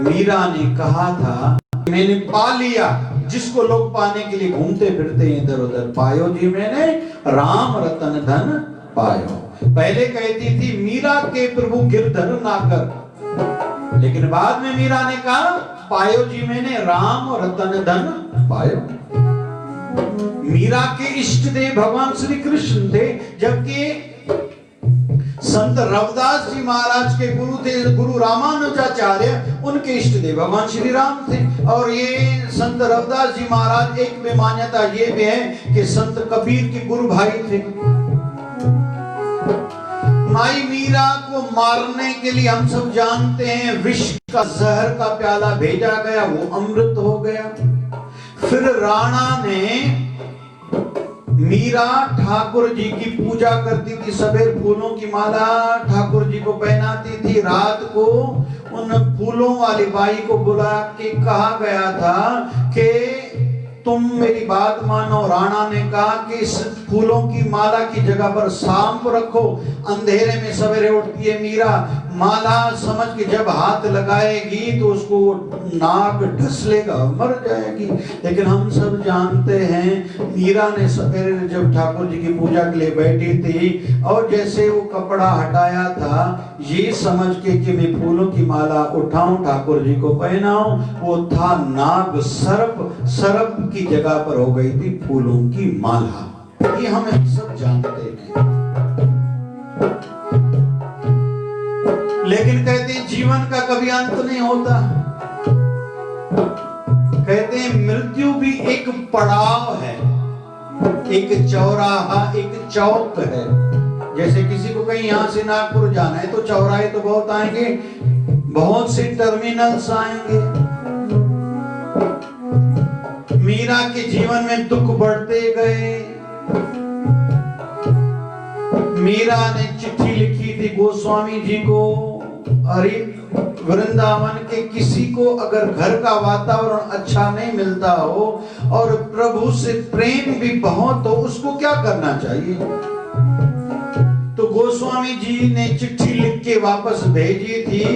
मीरा ने कहा था मैंने पा लिया जिसको लोग पाने के लिए घूमते फिरते हैं इधर उधर। पायो जी मैंने राम रतन धन पायो। पहले कहती थी मीरा के प्रभु गिरधर नाकर, लेकिन बाद में मीरा ने कहा पायो जी मैंने राम और रतन धन पायो। मीरा के इष्ट देव भगवान श्री कृष्ण थे, जबकि संत रविदास जी महाराज के गुरु थे गुरु रामानुजाचार्य, उनके इष्ट देव भगवान श्री राम थे। और ये संत रविदास जी महाराज, एक में मान्यता ये भी है कि संत कबीर के गुरु भाई थे। माई मीरा को मारने के लिए हम सब जानते हैं विष का जहर का प्याला भेजा गया, वो अमृत हो गया। फिर राणा ने, मीरा ठाकुर जी की पूजा करती थी, सफेद फूलों की माला ठाकुर जी को पहनाती थी। रात को उन फूलों वाली बाई को बुला के कहा गया था कि तुम मेरी बात मानो। राणा ने कहा कि इस फूलों की माला की जगह पर सांप रखो। अंधेरे में सवेरे उठती है मीरा, माला समझ के जब हाथ लगाएगी तो उसको नाग ढसलेगा, मर जाएगी। लेकिन हम सब जानते हैं मीरा ने सवेरे जब ठाकुर जी की पूजा के लिए बैठी थी और जैसे वो कपड़ा हटाया था ये समझ के कि मैं फूलों की माला उठाऊं ठाकुर जी को पहनाऊं, वो था नाग सर्प की जगह पर हो गई थी फूलों की माला। ये हम सब जानते हैं। लेकिन कहते हैं जीवन का कभी अंत नहीं होता। कहते हैं मृत्यु भी एक पड़ाव है, एक चौराहा, एक चौक है। जैसे किसी को कहीं यहां से नागपुर जाना है तो चौराहे तो बहुत आएंगे, बहुत से टर्मिनल्स आएंगे। मीरा के जीवन में दुख बढ़ते गए। मीरा ने चिट्ठी लिखी थी गोस्वामी जी को, अरे वृंदावन के किसी को अगर घर का वातावरण अच्छा नहीं मिलता हो और प्रभु से प्रेम भी बहुत हो, उसको क्या करना चाहिए? तो गोस्वामी जी ने चिट्ठी लिख के वापस भेजी थी,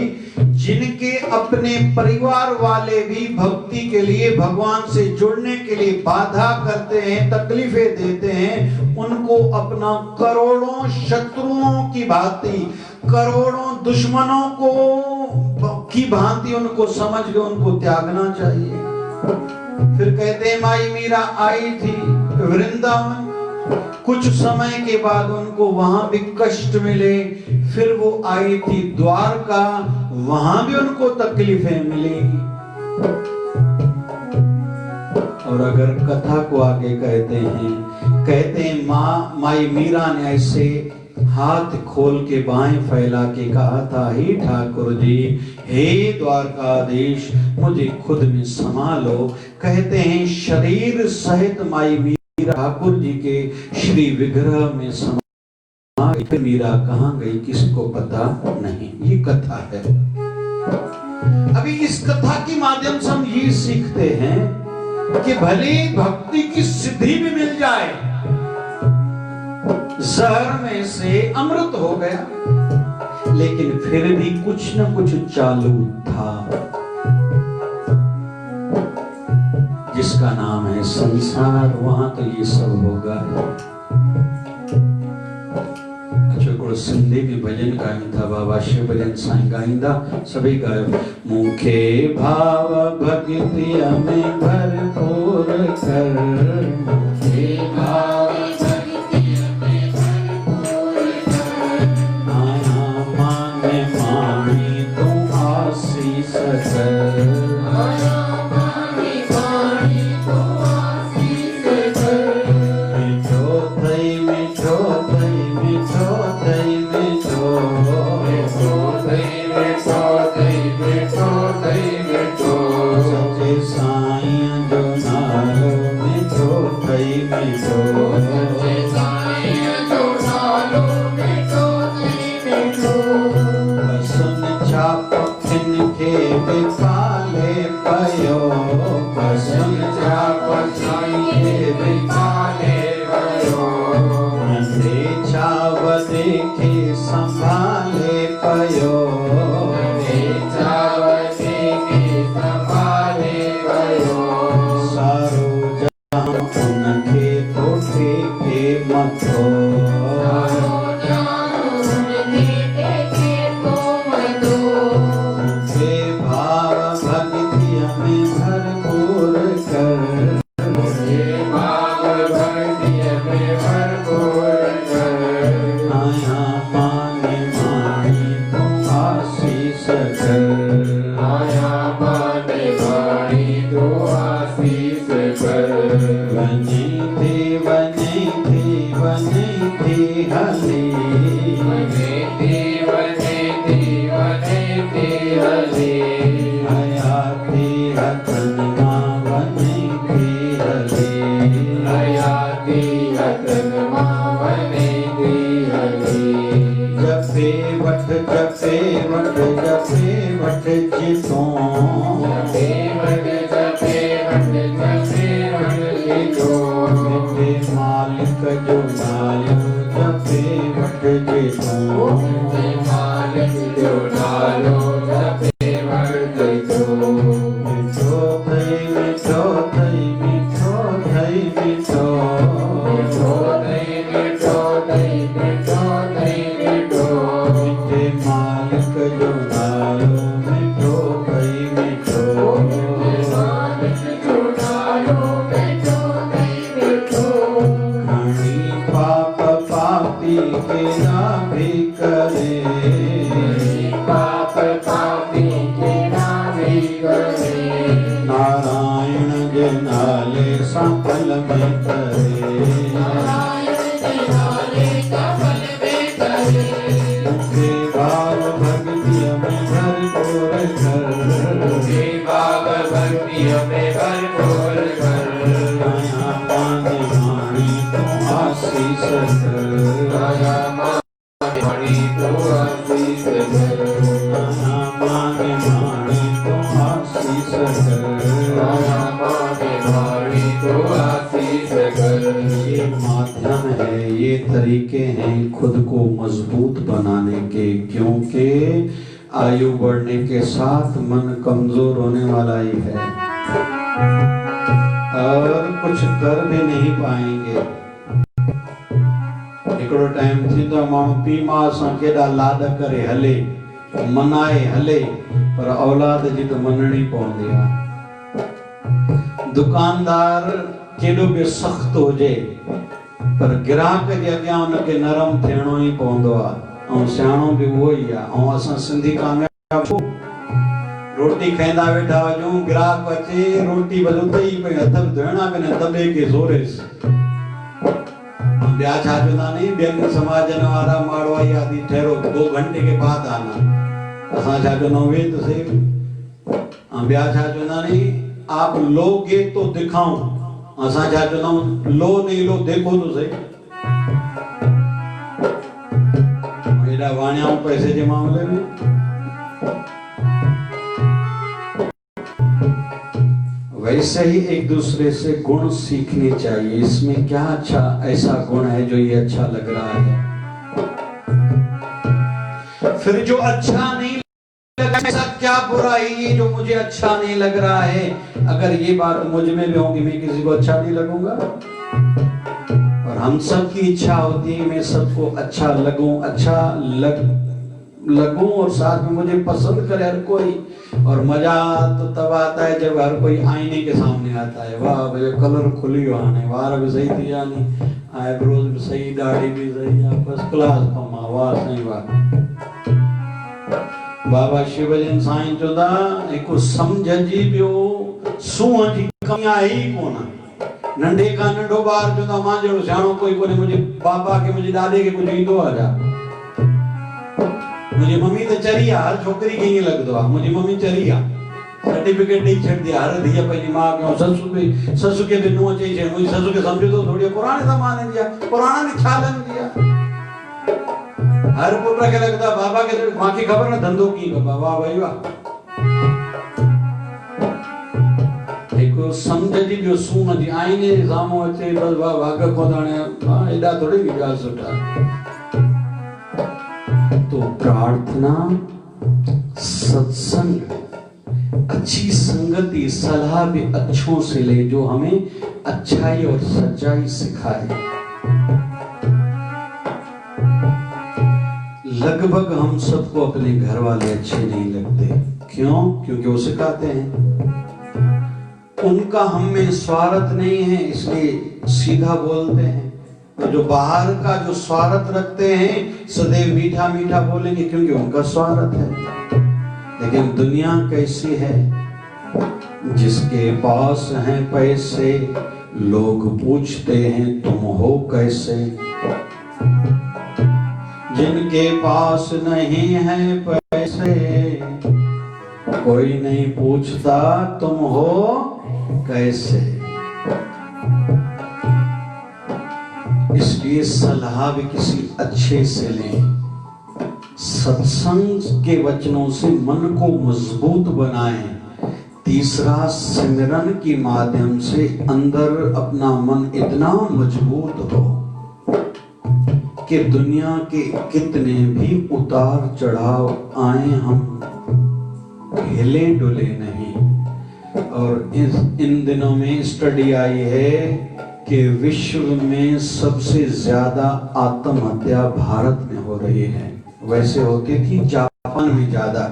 जिनके अपने परिवार वाले भी भक्ति के लिए, भगवान से जुड़ने के लिए बाधा करते हैं, तकलीफें देते हैं, उनको अपना करोड़ों शत्रुओं की भांति, करोड़ों दुश्मनों को की भांति उनको समझ के उनको त्यागना चाहिए। फिर कहते हैं माई मीरा आई थी वृंदावन, कुछ समय के बाद उनको वहां भी कष्ट मिले। फिर वो आई थी द्वारका, वहां भी उनको तकलीफें मिली। और अगर कथा को आगे कहते हैं माई मीरा ने ऐसे हाथ खोल के बाहें फैला के कहा था, हे ठाकुर जी, हे द्वारकाधीश, मुझे खुद में समा लो। कहते हैं शरीर सहित माई मीरा ठाकुर जी के श्री विग्रह में समा गई। मीरा कहाँ गई किसी को पता नहीं। ये कथा है। अभी इस कथा के माध्यम से हम ये सीखते हैं कि भले भक्ति की सिद्धि भी मिल जाए, जहर में से अमृत हो गया, लेकिन फिर भी कुछ न कुछ चालू था, जिसका नाम है संसार। वहां तो ये सब होगा। अच्छा को सिंधी में भजन गाई था बाबा शिव भजन साईं गाईंदा, सभी गायो। मुखे भाव भक्ति में भरपूर कर, मुखे भाव भक्ति में भरपूर कर, आया माने मानी तू आशीष कर, संभाले पयो, संभाले पयो, सारो जहां उनके तो ठेके मतो, सारो जहां उनके ठेके मतो, उनके भाव भक्ति में भरपूर कर, उनके भाव भक्ति में भरपूर कर, आया माने मानी तू आशीष कर, आया माने मानी तू आशीष कर, वने थे हले, वने थे हले, आया थे रतनमा वने थे हले, आया थे रतनमा वने थे हले, जपे वट जपे वट जपे वट जितो, जपे वट जपे वट जपे वट जितो, मेरे मालिक जो नायो जपे वट जितो, मेरे मालिक जो भाव भक्ति में भरपूर कर, हे भाव भक्ति में भरपूर कर, दया मांगे वाणी तो आशीष कर, दया मांगे वाणी तो आशीष कर, दया मांगे वाणी तो आशीष कर, दया मांगे वाणी तो आशीष कर। ये माध्यम है, ये तरीके हैं खुद को मजबूत बनाने के, क्योंकि आयु बढ़ने के साथ मन कमजोर होने वाला ही है और कुछ कर भी नहीं पाएंगे। हिकिड़ो टाइम थी तो माण्हू पीउ माउ सां केॾा लाड करे हले, मनाए हले, पर औलाद जी तो मनणी पवंदी आहे। दुकानदार केॾो बि सख़्त हुजे पर ग्राहक जे अॻियां उनखे नरम थियणो ई पवंदो आहे, ऐं सियाणो बि उहो ई आहे। ऐं असां सिंधी कामयाब रोटी खाईंदा वेठा वञूं, ग्राहक अचे, रोटी बस उते ई पई, हथ बि धोइणा पवनि, दॿे के ज़ोरेस। ॿिया छा चवंदा नी, ॿियनि समाजनि वारा मारवाड़ी आदि ठहरो 2 घंटे के बाद आना। असां छा चवंदा आहियूं, वेट से। ॿिया छा चवंदा नी, आप लोगे तो दिखाऊं, असां छा चवंदा आहियूं, लो नहीं लो देखो तो सही। एॾा वाणियाऊं पैसे जे मामले में। वैसे ही एक दूसरे से गुण सीखने चाहिए। इसमें क्या अच्छा ऐसा गुण है जो ये अच्छा लग रहा है, फिर जो अच्छा नहीं लगा, ऐसा क्या बुराई है जो मुझे अच्छा नहीं लग रहा है। अगर ये बात मुझ में भी होगी, मैं किसी को अच्छा नहीं लगूंगा। और हम सब की इच्छा होती है मैं सबको अच्छा लगूं, अच्छा लगूं और साथ में मुझे पसंद करे हर कोई। और मजा तो तब आता है जब हर कोई आईने के सामने आता है, वाह भैया कलर खुली आने, वार भी सही थी आनी, आईब्रोज भी सही, दाढ़ी भी सही, फर्स्ट क्लास कमा, वाह सही वाह। बाबा शिवजन साईं चवंदा, हिकु सम्झ जी ॿियो सूंहं जी कमी आहे ई कोन। नंढे खां नंढो ॿार चवंदा, मां जहिड़ो सियाणो कोई कोन्हे, मुंहिंजे बाबा खे मुंहिंजे ॾाॾे खे कुझु ईंदो आहे छा? मुंहिंजी मम्मी त चरी आहे, हर छोकिरी खे ईअं लॻंदो आहे, मुंहिंजी मम्मी चरी आहे, सर्टिफिकेट ॾेई छॾंदी आहे हर धीअ पंहिंजी माउ खे। ससु खे बि नुंहुं चई छॾे, मुंहिंजी ससु खे सम्झो थो थोरी पुराणे ज़माने जी आहे, पुराणनि ख़्यालनि जी आहे। हर पुट खे लॻंदो आहे बाबा खे, मूंखे ख़बर न धंधो कीअं कबो आहे, वाह भई वाह। हिकु सम्झ जी ॿियो सूंहं जी, आईने जे साम्हूं अचे बसि वाह भाग खोदाणे, एॾा थोरी बि ॻाल्हि सुठा। तो प्रार्थना, सत्संग, अच्छी संगति, सलाह भी अच्छों से ले जो हमें अच्छाई और सच्चाई सिखाए। लगभग हम सबको अपने घर वाले अच्छे नहीं लगते, क्यों? क्योंकि वो सिखाते हैं, उनका हम में स्वार्थ नहीं है इसलिए सीधा बोलते हैं। तो जो बाहर का जो स्वार्थ रखते हैं सदैव मीठा मीठा बोलेंगे क्योंकि उनका स्वार्थ है। लेकिन दुनिया कैसी है, जिसके पास हैं पैसे लोग पूछते हैं तुम हो कैसे, जिनके पास नहीं है पैसे कोई नहीं पूछता तुम हो कैसे। इसलिए सलाह भी किसी अच्छे से लें, सत्संग के वचनों से मन को मजबूत बनाएं। तीसरा, सिमरन के माध्यम से अंदर अपना मन इतना मजबूत हो कि दुनिया के कितने भी उतार चढ़ाव आए हम हिले डुले नहीं। और इन दिनों में स्टडी आई है कि विश्व में सबसे ज्यादा आत्महत्या भारत में हो रही है। वैसे होती थी जापान में ज्यादा।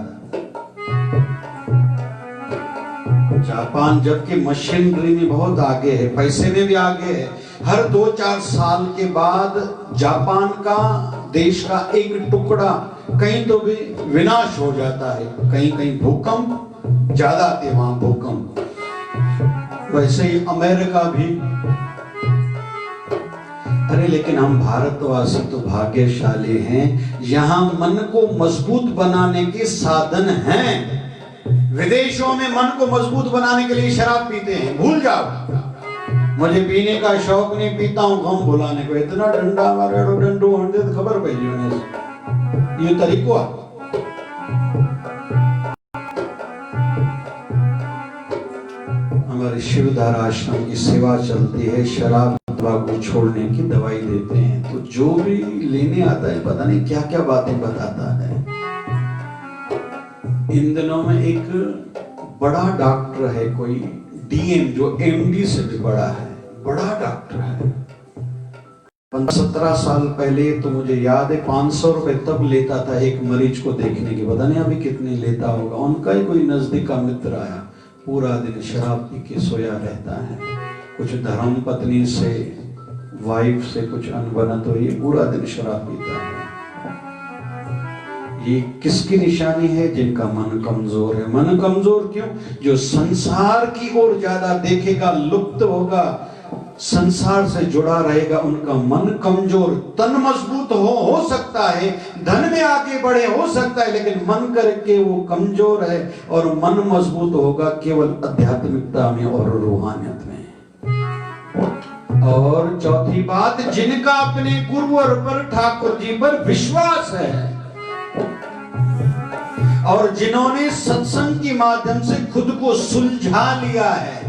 जापान जबकि मशीनरी में बहुत आगे है, पैसे में भी आगे है। हर 2-4 साल के बाद जापान का देश का एक टुकड़ा कहीं तो भी विनाश हो जाता है, कहीं कहीं भूकंप ज्यादा आते वहां भूकंप। वैसे ही अमेरिका भी अरे लेकिन हम भारतवासी तो भाग्यशाली हैं, यहाँ मन को मजबूत बनाने के साधन हैं। विदेशों में मन को मजबूत बनाने के लिए शराब पीते हैं, भूल जाओ। मुझे पीने का शौक नहीं, पीता हूँ गम भुलाने को। इतना डंडा मारे डंडू होने तो खबर भेजी उन्हें, ये तरीको हमारे शिवधारा आश्रम की सेवा चलती है, शराब तंबाकू छोड़ने की दवाई देते हैं। तो जो भी लेने आता है पता नहीं क्या क्या बातें बताता है। इन दिनों में एक बड़ा डॉक्टर है, कोई डीएम, जो एमडी से भी बड़ा है, बड़ा डॉक्टर है। 17 साल पहले तो मुझे याद है 500 रुपए तब लेता था एक मरीज को देखने के, पता नहीं अभी कितने लेता होगा। उनका ही कोई नजदीक का मित्र आया, पूरा दिन शराब पी के सोया रहता है। कुछ धर्म पत्नी से, वाइफ से कुछ अनबन हुई, पूरा दिन शराब पीता है। ये किसकी निशानी है? जिनका मन कमजोर है। मन कमजोर क्यों? जो संसार की ओर ज्यादा देखेगा, लुप्त होगा, संसार से जुड़ा रहेगा, उनका मन कमजोर। तन मजबूत हो सकता है, धन में आगे बढ़े हो सकता है, लेकिन मन करके वो कमजोर है। और मन मजबूत होगा केवल आध्यात्मिकता में और रूहानियत में। और चौथी बात, जिनका अपने गुरुवर पर, ठाकुर जी पर विश्वास है, और जिन्होंने सत्संग के माध्यम से खुद को सुलझा लिया है।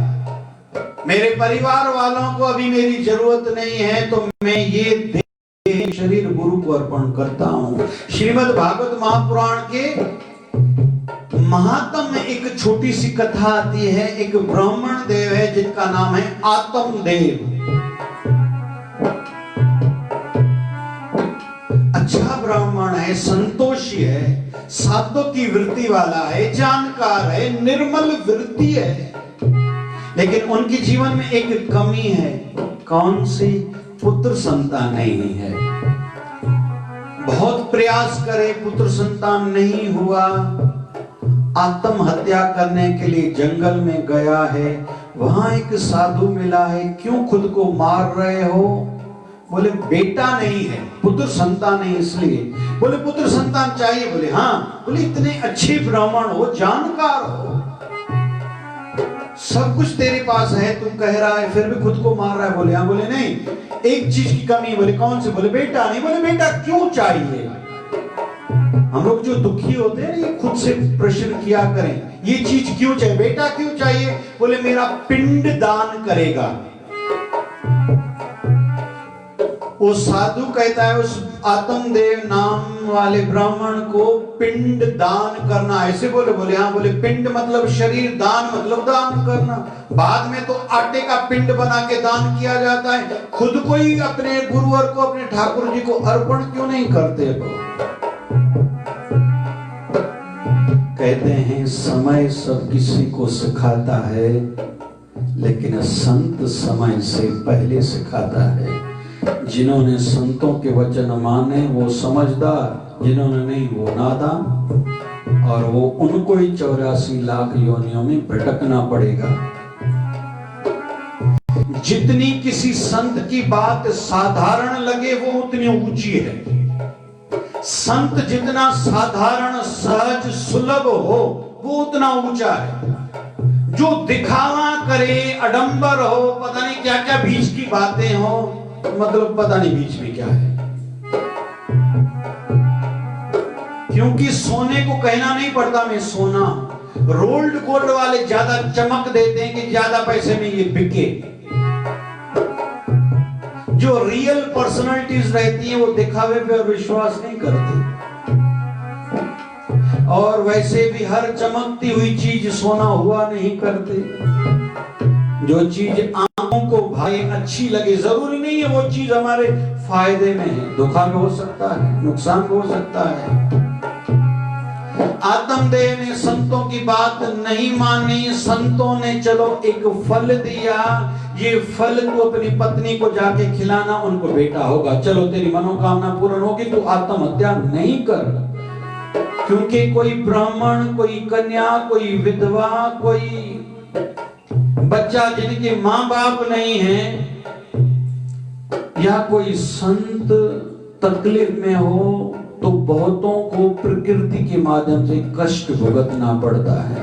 मेरे परिवार वालों को अभी मेरी जरूरत नहीं है, तो मैं ये देह शरीर गुरु को अर्पण करता हूं। श्रीमद् भागवत महापुराण के महात्म में एक छोटी सी कथा आती है। एक ब्राह्मण देव है जिनका नाम है आत्म देव। अच्छा ब्राह्मण है, संतोषी है, साधु की वृत्ति वाला है, जानकार है, निर्मल वृत्ति है। लेकिन उनके जीवन में एक कमी है। कौन सी? पुत्र संतान नहीं है। बहुत प्रयास करे, पुत्र संतान नहीं हुआ। आत्महत्या करने के लिए जंगल में गया है, वहां एक साधु मिला है। क्यों खुद को मार रहे हो? बोले बेटा नहीं है, पुत्र संतान नहीं, इसलिए। बोले पुत्र संतान चाहिए? बोले हाँ। बोले इतने अच्छे ब्राह्मण हो, जानकार हो, सब कुछ तेरे पास है, तू कह रहा है, फिर भी खुद को मार रहा है। बोले हाँ। बोले नहीं, एक चीज की कमी है। बोले कौन सी? बोले बेटा नहीं। बोले बेटा क्यों चाहिए? हम लोग जो दुखी होते हैं ना, ये खुद से प्रश्न किया करें, ये चीज क्यों चाहिए, बेटा क्यों चाहिए? बोले मेरा पिंड दान करेगा। वो साधु कहता है उस आत्मदेव नाम वाले ब्राह्मण को पिंड दान करना। ऐसे बोले? बोले हाँ। बोले पिंड मतलब शरीर, दान मतलब दान करना। बाद में तो आटे का पिंड बना के दान किया जाता है, खुद को ही अपने गुरुवर को, अपने ठाकुर जी को अर्पण क्यों नहीं करते हो? कहते हैं समय सब किसी को सिखाता है, लेकिन संत समय से पहले सिखाता है। जिन्होंने संतों के वचन माने वो समझदार, जिन्होंने नहीं वो नादान। और वो उनको ही 84 लाख योनियों में भटकना पड़ेगा। जितनी किसी संत की बात साधारण लगे वो उतनी ऊंची है। संत जितना साधारण, सहज, सुलभ हो वो उतना ऊंचा है। जो दिखावा करे, अडंबर हो, पता नहीं क्या क्या बीच की बातें हो, मतलब पता नहीं बीच में क्या है। क्योंकि सोने को कहना नहीं पड़ता मैं सोना। रोल्ड गोल्ड वाले ज्यादा चमक देते हैं कि ज्यादा पैसे में ये बिके। जो रियल पर्सनालिटीज रहती हैं वो दिखावे पे और विश्वास नहीं करती। और वैसे भी हर चमकती हुई चीज सोना हुआ नहीं करते। जो चीज आंखों को भाई अच्छी लगे, जरूरी नहीं है वो चीज हमारे फायदे में है। धोखा भी हो सकता है, नुकसान भी हो सकता है। आत्मदेव ने संतों की बात नहीं मानी। संतों ने चलो एक फल दिया, ये फल तू अपनी पत्नी को जाके खिलाना, उनको बेटा होगा। चलो तेरी मनोकामना पूर्ण होगी, तू आत्महत्या नहीं कर। क्योंकि कोई ब्राह्मण, कोई कन्या, कोई विधवा, कोई बच्चा जिनके माँ बाप नहीं है, या कोई संत तकलीफ में हो तो बहुतों को प्रकृति के माध्यम से कष्ट भुगतना पड़ता है।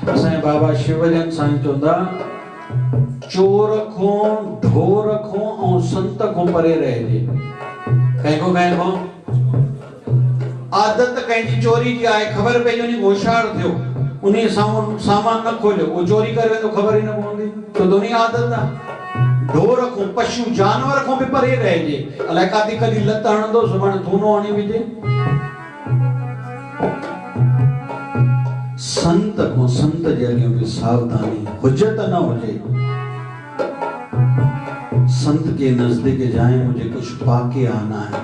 असांजे बाबा शिवजन साईं चवंदा चोर खो ढोर खो और संत खो परे रहिजे। कंहिंखो आदत कंहिंजी चोरी जी आहे, ख़बर पई वञे होशियार थियो, उन सामान न खोलियो, वो चोरी करे वेंदो ख़बर ई न पवंदी, छो त उन आदत आहे। ढोर खो पशु जानवर खो भी परे रहिजे, अलाए काथी कॾहिं लत हणंदो सुभाणे धूनो हणी विझे। संत को संत जे अॻियां भी सावधानी हुजे त न हुजे। संत के नजदीक जाए मुझे कुछ पाके आना है।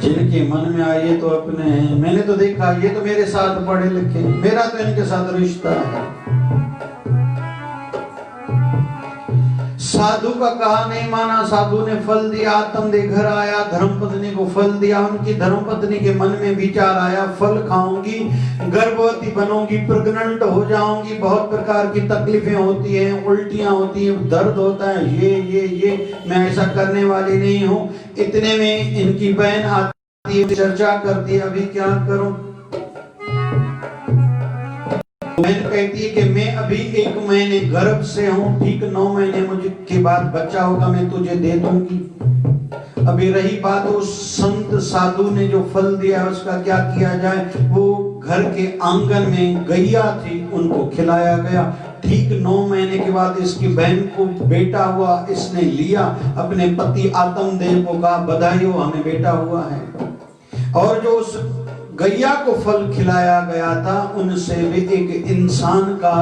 जिनके मन में आए तो अपने हैं, मैंने तो देखा ये तो मेरे साथ पढ़े लिखे, मेरा तो इनके साथ रिश्ता है। साधु का कहा नहीं माना, साधु ने फल दिया, आत्म दे घर आया, धर्मपत्नी को फल दिया, उनकी धर्मपत्नी के मन में विचार आया फल खाऊंगी, गर्भवती बनूंगी, प्रेग्नेंट हो जाऊंगी, बहुत प्रकार की तकलीफें होती हैं, उल्टियां होती हैं, दर्द होता है, ये मैं ऐसा करने वाली नहीं हूँ। इतने में इनकी बहन आती है, चर्चा करती है अभी क्या करूं। बहन कहती है कि मैं अभी 1 महीने गर्भ से हूँ, ठीक 9 महीने मुझे के बाद बच्चा होगा, मैं तुझे दे दूंगी। अभी रही बात उस संत साधु ने जो फल दिया उसका क्या किया जाए। वो घर के आंगन में गैया थी, उनको खिलाया गया। ठीक 9 महीने के बाद इसकी बहन को बेटा हुआ, इसने लिया, अपने पति आत्मदेव को कहा बधाई हो हमें बेटा हुआ है। और जो उस गैया को फल खिलाया गया था उनसे भी एक इंसान का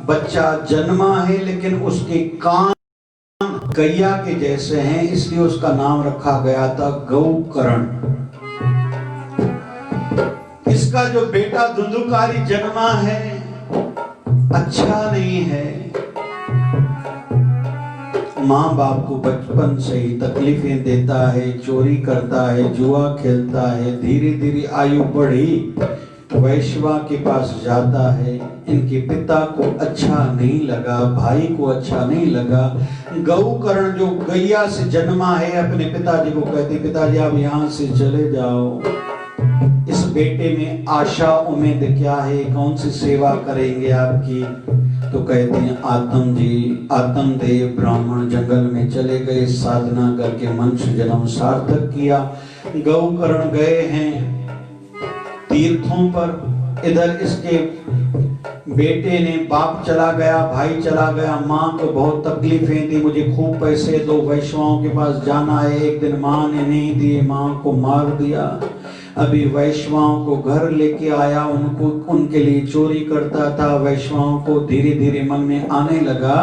बच्चा जन्मा है, लेकिन उसके कान गैया के जैसे हैं, इसलिए उसका नाम रखा गया था गौकर्ण। इसका जो बेटा धुंधुकारी जन्मा है अच्छा नहीं है। माँ बाप को बचपन से ही तकलीफें देता है, चोरी करता है, जुआ खेलता है, धीरे धीरे आयु बढ़ी, वैश्वा के पास जाता है। इनके पिता को अच्छा नहीं लगा, भाई को अच्छा नहीं लगा। गौकर्ण जो गैया से जन्मा है अपने पिताजी को कहते पिताजी आप यहाँ से चले जाओ, इस बेटे में आशा उम्मीद क्या है, कौन सी सेवा करेंगे आपकी। तो कहते हैं आत्मदेव ब्राह्मण जंगल में चले गए, साधना करके मनुष्य जन्म सार्थक किया। गौकर्ण गए हैं तीर्थों पर, इधर इसके बेटे ने, बाप चला गया, भाई चला गया, माँ को बहुत तकलीफें दी, मुझे खूब पैसे दो, वैश्वाओं के पास जाना है। एक दिन माँ ने नहीं दिए, माँ को मार दिया। अभी वैश्वाओं को घर लेके आया, उनको उनके लिए चोरी करता था। वैश्वाओं को धीरे धीरे मन में आने लगा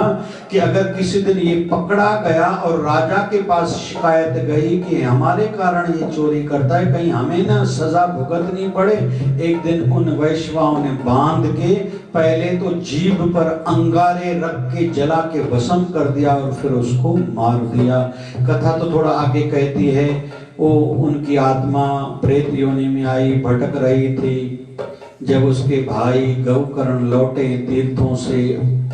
कि अगर किसी दिन ये पकड़ा गया और राजा के पास शिकायत गई कि हमारे कारण ये चोरी करता है, कहीं हमें ना सजा भुगतनी पड़े। एक दिन उन वैश्वाओं ने बांध के पहले तो जीभ पर अंगारे रख के जला के भस्म कर दिया और फिर उसको मार दिया। कथा तो थोड़ा आगे कहती है, वो उनकी आत्मा प्रेत योनि में आई, भटक रही थी। जब उसके भाई गौकर्ण लौटे तीर्थों से,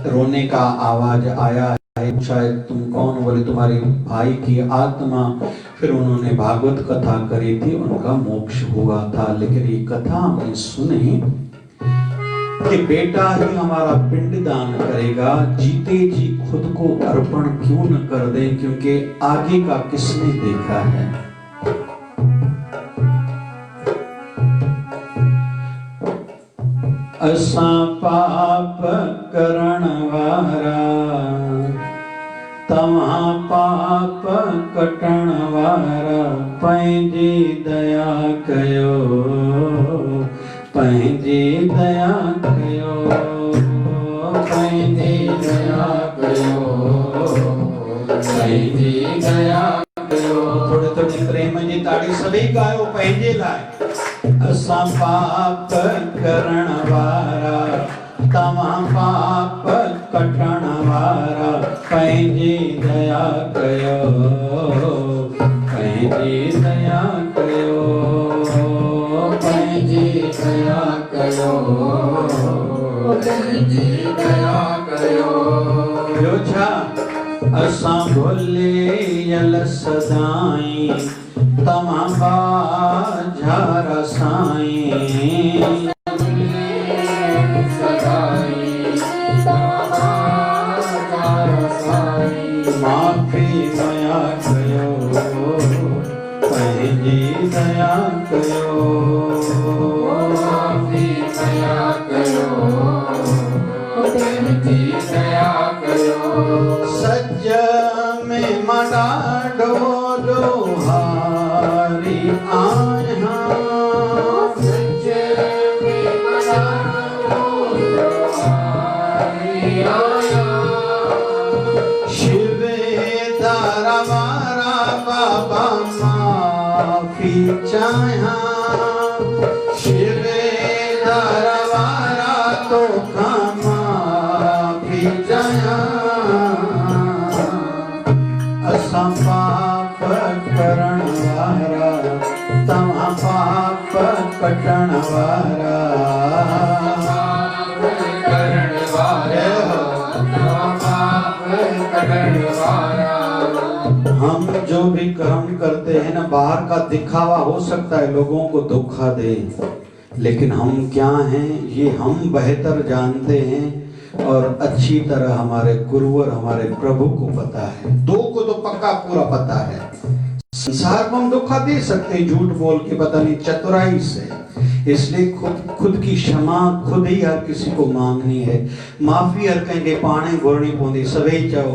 रोने का आवाज आया है, शायद तुम कौन, बोले तुम्हारे भाई की आत्मा। फिर उन्होंने भागवत कथा करी थी, उनका मोक्ष हुआ था। लेकिन ये कथा हमने सुनी कि बेटा ही हमारा पिंडदान करेगा, जीते जी खुद को अर्पण क्यों न कर दे, क्योंकि आगे का किसने देखा है। असां पाप करण वारा, तव्हां पाप कटण वारा, पंहिंजी दया कयो, पंहिंजी दया कयो, पंहिंजी दया कयो, पंहिंजी दया कयो। थोड़ी थोड़ी प्रेम जी ताड़ी सभी गायो पंहिंजे लाइ। असां पाप करण वारा, तव्हां पाप कटण वारा, पंहिंजी दया कयो, पंहिंजी दया कयो, पंहिंजी दया कयो, पंहिंजी दया कयो। ॿियो छा असां भुले यल सदाई तमा बाझारा साईं माफी मया कयो पंहिंजी दया कयो माफी मया कयो पंहिंजी दया कयो सज में मडाढो लोहारी आहियां सच में मडाढो लोहारी आहियां शिवे दारा वारा बाबा माफी चाहियां शिवे दारा वारा तो माफी चाहियां असां पाप करण वारा तव्हां पाप कटण वारा करण वारा पाप करण वारा हम जो भी कर्म करते हैं ना बाहर का दिखावा हो सकता है लोगों को धोखा दे लेकिन हम क्या हैं ये हम बेहतर जानते हैं और अच्छी तरह हमारे गुरुवर हमारे प्रभु को पता है दो को तो पक्का पूरा पता है संसार को हम धोखा दे सकते हैं झूठ बोल के पता नहीं चतुराई से इसलिए खुद की क्षमा खुद ही हर किसी को मांगनी है माफी हर कंहिंखे पाणे घुरणी पवंदी सभई चओ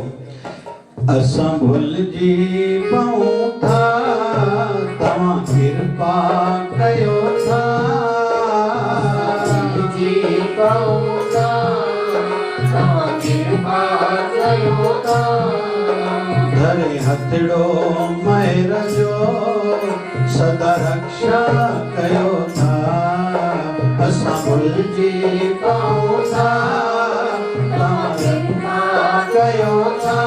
असां भुल जी पऊं था तव्हां कृपा कयो था जी पहुंचा कृपा कयो था धरे हथड़ो महर जो सदा रक्षा कयो था असां भुल जी पऊं था तव्हां कृपा कयो था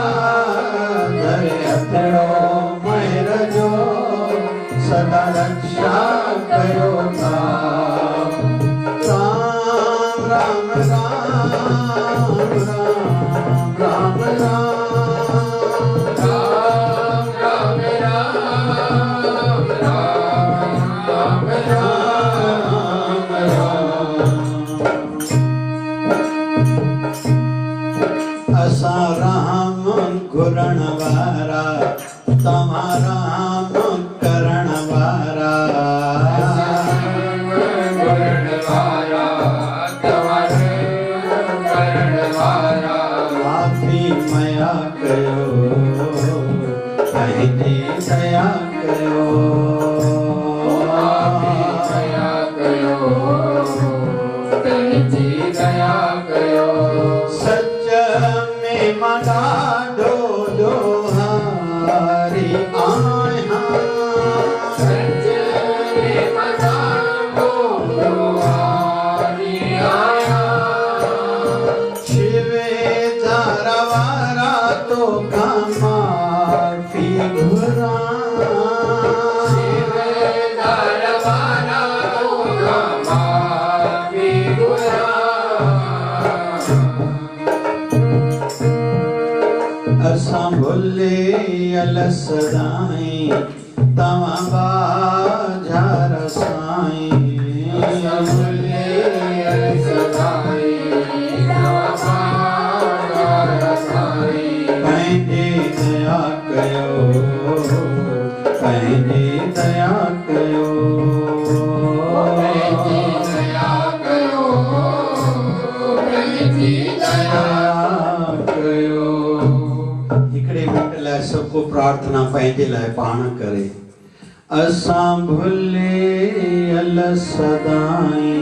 धरे हथड़ो महर जो सदा रक्षा कयो था राम राम राम राम राम असां राम घुरण वारा तव्हां राम करण वारा करण वारा करण वारा माफी मया कयो पंहिंजी दया कयो माफी मया कयो पंहिंजी दया कयो सच में मां ॾाढो ॾोहारी आहियां सच में मडाढो लोहारी आहियां शिवे धारा वारा तो माफी घुरां शिवे दरबारा तोखा माफी घुरां असां भुले यल सदाई तव्हां बाझार साईं भुले सदाई पंहिंजी दया कयो पंहिंजी दया कयो पंहिंजी दया कयो पंहिंजी दया कयो हिकिड़े मिंट लाइ सबको प्रार्थना पंहिंजे लाइ पाण करे असां भुले यल सदाई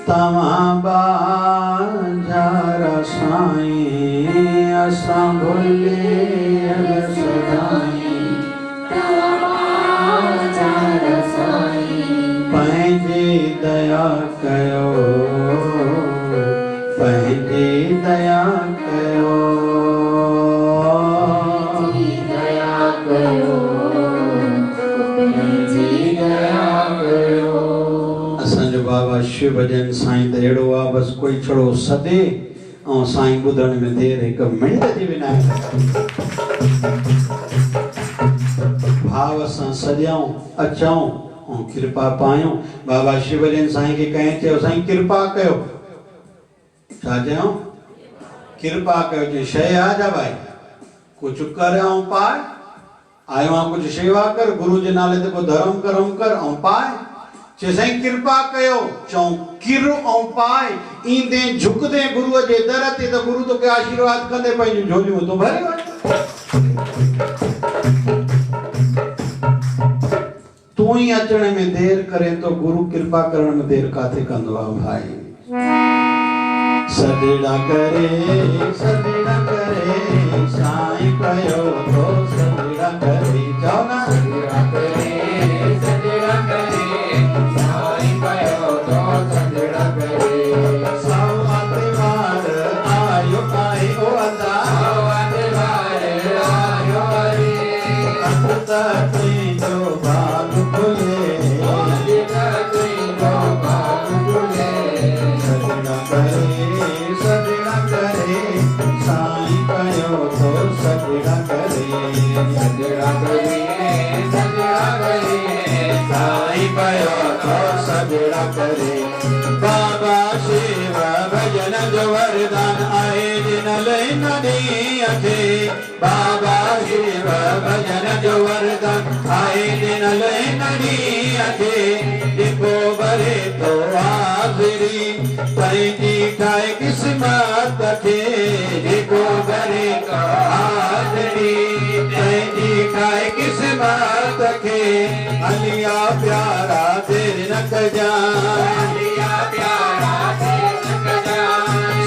तव्हां बाझार साईं असां भुले यल सदाई पंहिंजी दया कयो पंहिंजी दया कयो दया कयो पंहिंजी दया कयो असांजो बाबा शिव भजन साईं त अहिड़ो आहे बसि कोई छड़ो सदे ऐं साईं ॿुधण में देरि हिकु मिंट जी बि न आहे भाव सां सॼाऊं अचूं ऐं कृपा पायूं। बाबा शिवजन साईं खे कंहिं चयो साईं कृपा कयो, छा चयूं? कृपा कयो। चई शइ आ जा भाई, कुछ कर ऐं पाए, आयो आहे कुछ शेवा कर, गुरु जे नाले ते को धर्म करम कर ऐं पाए। चई साईं कृपा कयो, चऊं किर ऐं पाए, ईंदे झुकदे गुरुअ जे दर ते त गुरु तोखे आशीर्वाद कंदे पंहिंजूं झोलियूं तो भरे वञ। तू ही अचण में देर करे तो गुरु कृपा करण में देर काथे कंदो आहे भाई। सजड़ा करे साईं कयो तो सजड़ा करे, जाओ ना सजड़ा करे साईं कयो तो सजड़ा करे। सावा त्योहार आयो आए ओ अदा, सावा त्योहार आयो रे, अखता तुझो बाग खुले, अखता तुझो बाग खुले। सजड़ा करे साईं कयो तो सजड़ा करे, सजड़ा करे साईं कयो तो सजड़ा करे। बाबा शिव भजन जो वरदान आए जिन लय नदी अखे, बाबा शिव भजन जो वरदान आए जिन लय नदी अखे, दिपो भरे तो हाज़िरी पंहिंजी ठाहे किस्मत खे, दिपो भरे तो हाज़िरी पंहिंजी ठाहे किस्मत खे। अलिया प्यारा देर न कजां, प्यारा देर न कजां,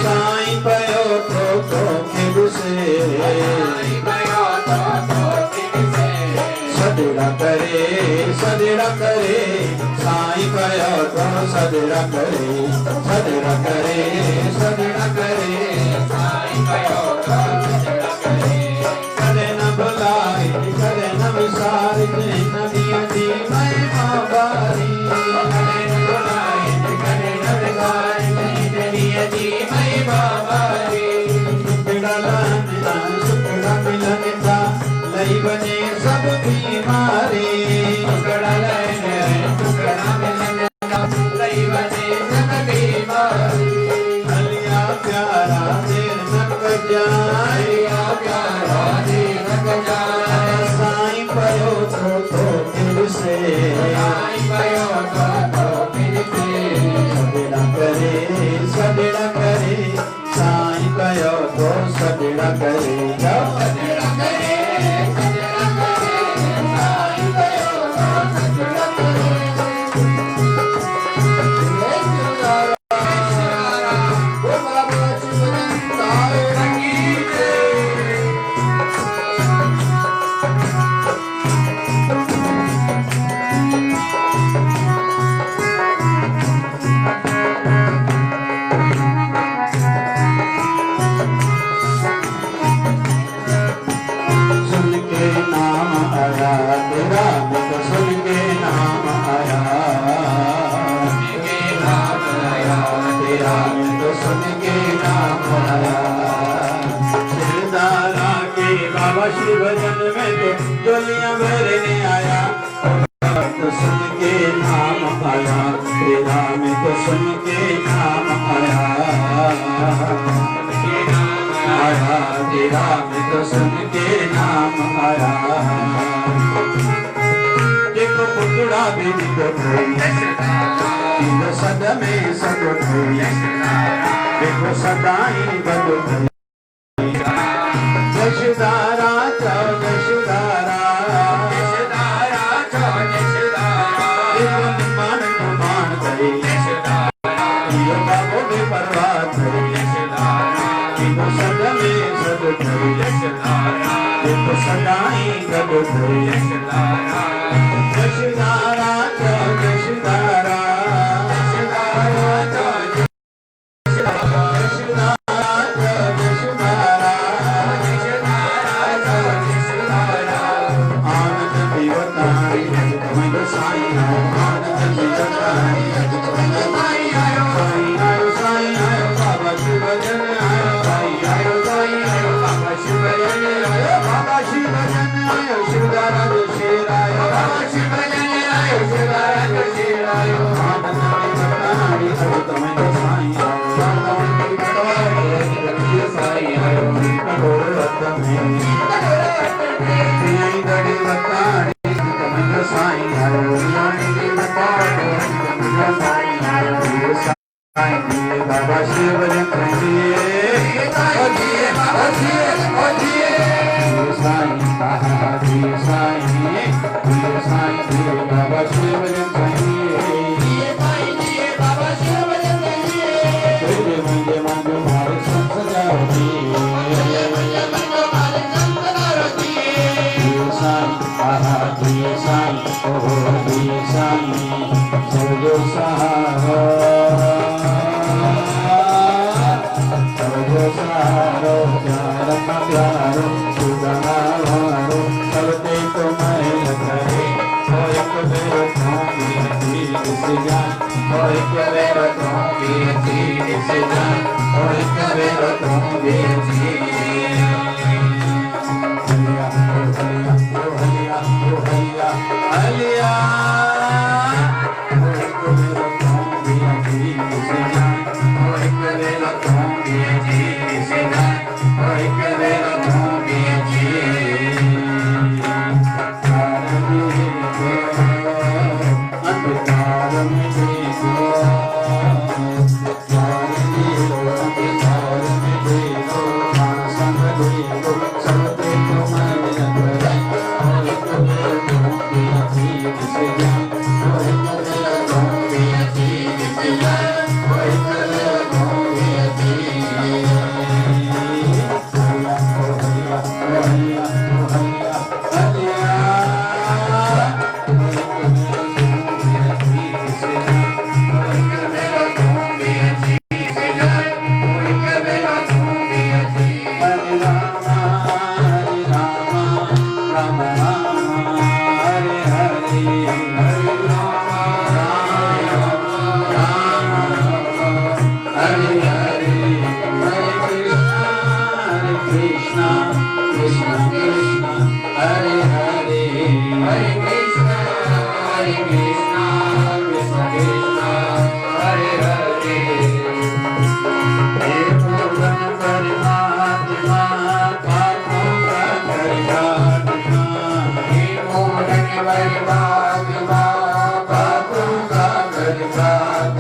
साईं पयो तो तोखे ॾिसे, साईं कयो तो किसे। सजड़ा करे साईं पयो तो सजड़ा करे, सजड़ा करे साईं कयो तो सजड़ा करे। कदे न भुलाए कदे न विसारे नदियां जी महिमा बारी, कदे न भुलाए कदे न विसारे नदियां जी महिमा बारी। सुखड़ा मिलन था लई वञे सब बीमारी, टुकड़ा मिलन था लई वञे सब बीमारी। अलिया प्यारा देर न कजाए, प्यारा देर न कजां, साईं पयो तो तोखे ॾिसे, साईं कयो तो किसे। सजड़ा करे साईं कयो तो सजड़ा करे, सजड़ा करे साईं कयो तो सजड़ा करे। सुन के नाम आया तेरा, मैं तो सुन के नाम आया, तेरा मैं तो सुन के नाम आया। सिरदारा के बाबा श्री भजन में तो डोलियां भरने आया, तो सुन के नाम आया, तेरा मैं तो सुन के नाम आया, तेरा मैं तो सुन के नाम आया। देखो पुतड़ा भी तो सद में सद देखो सदाई बद यशदारा चौ यशदारा, देखो निमान गुमान करे, यो बाबो भी परवाह करे, देखो सद में सद देखो सदाई गद यशदारा चौ यशदारा, आनंद दिवताई मैं साईं आनंद दिवताई साईं आयो बाबा शिवजन आयो, साईं आयो बाबा शिवजन आयो, बाबा शिवजन आयो, शिवदारा जो शेर आयो, बाबा शिव बाबा शिव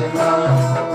Fatima,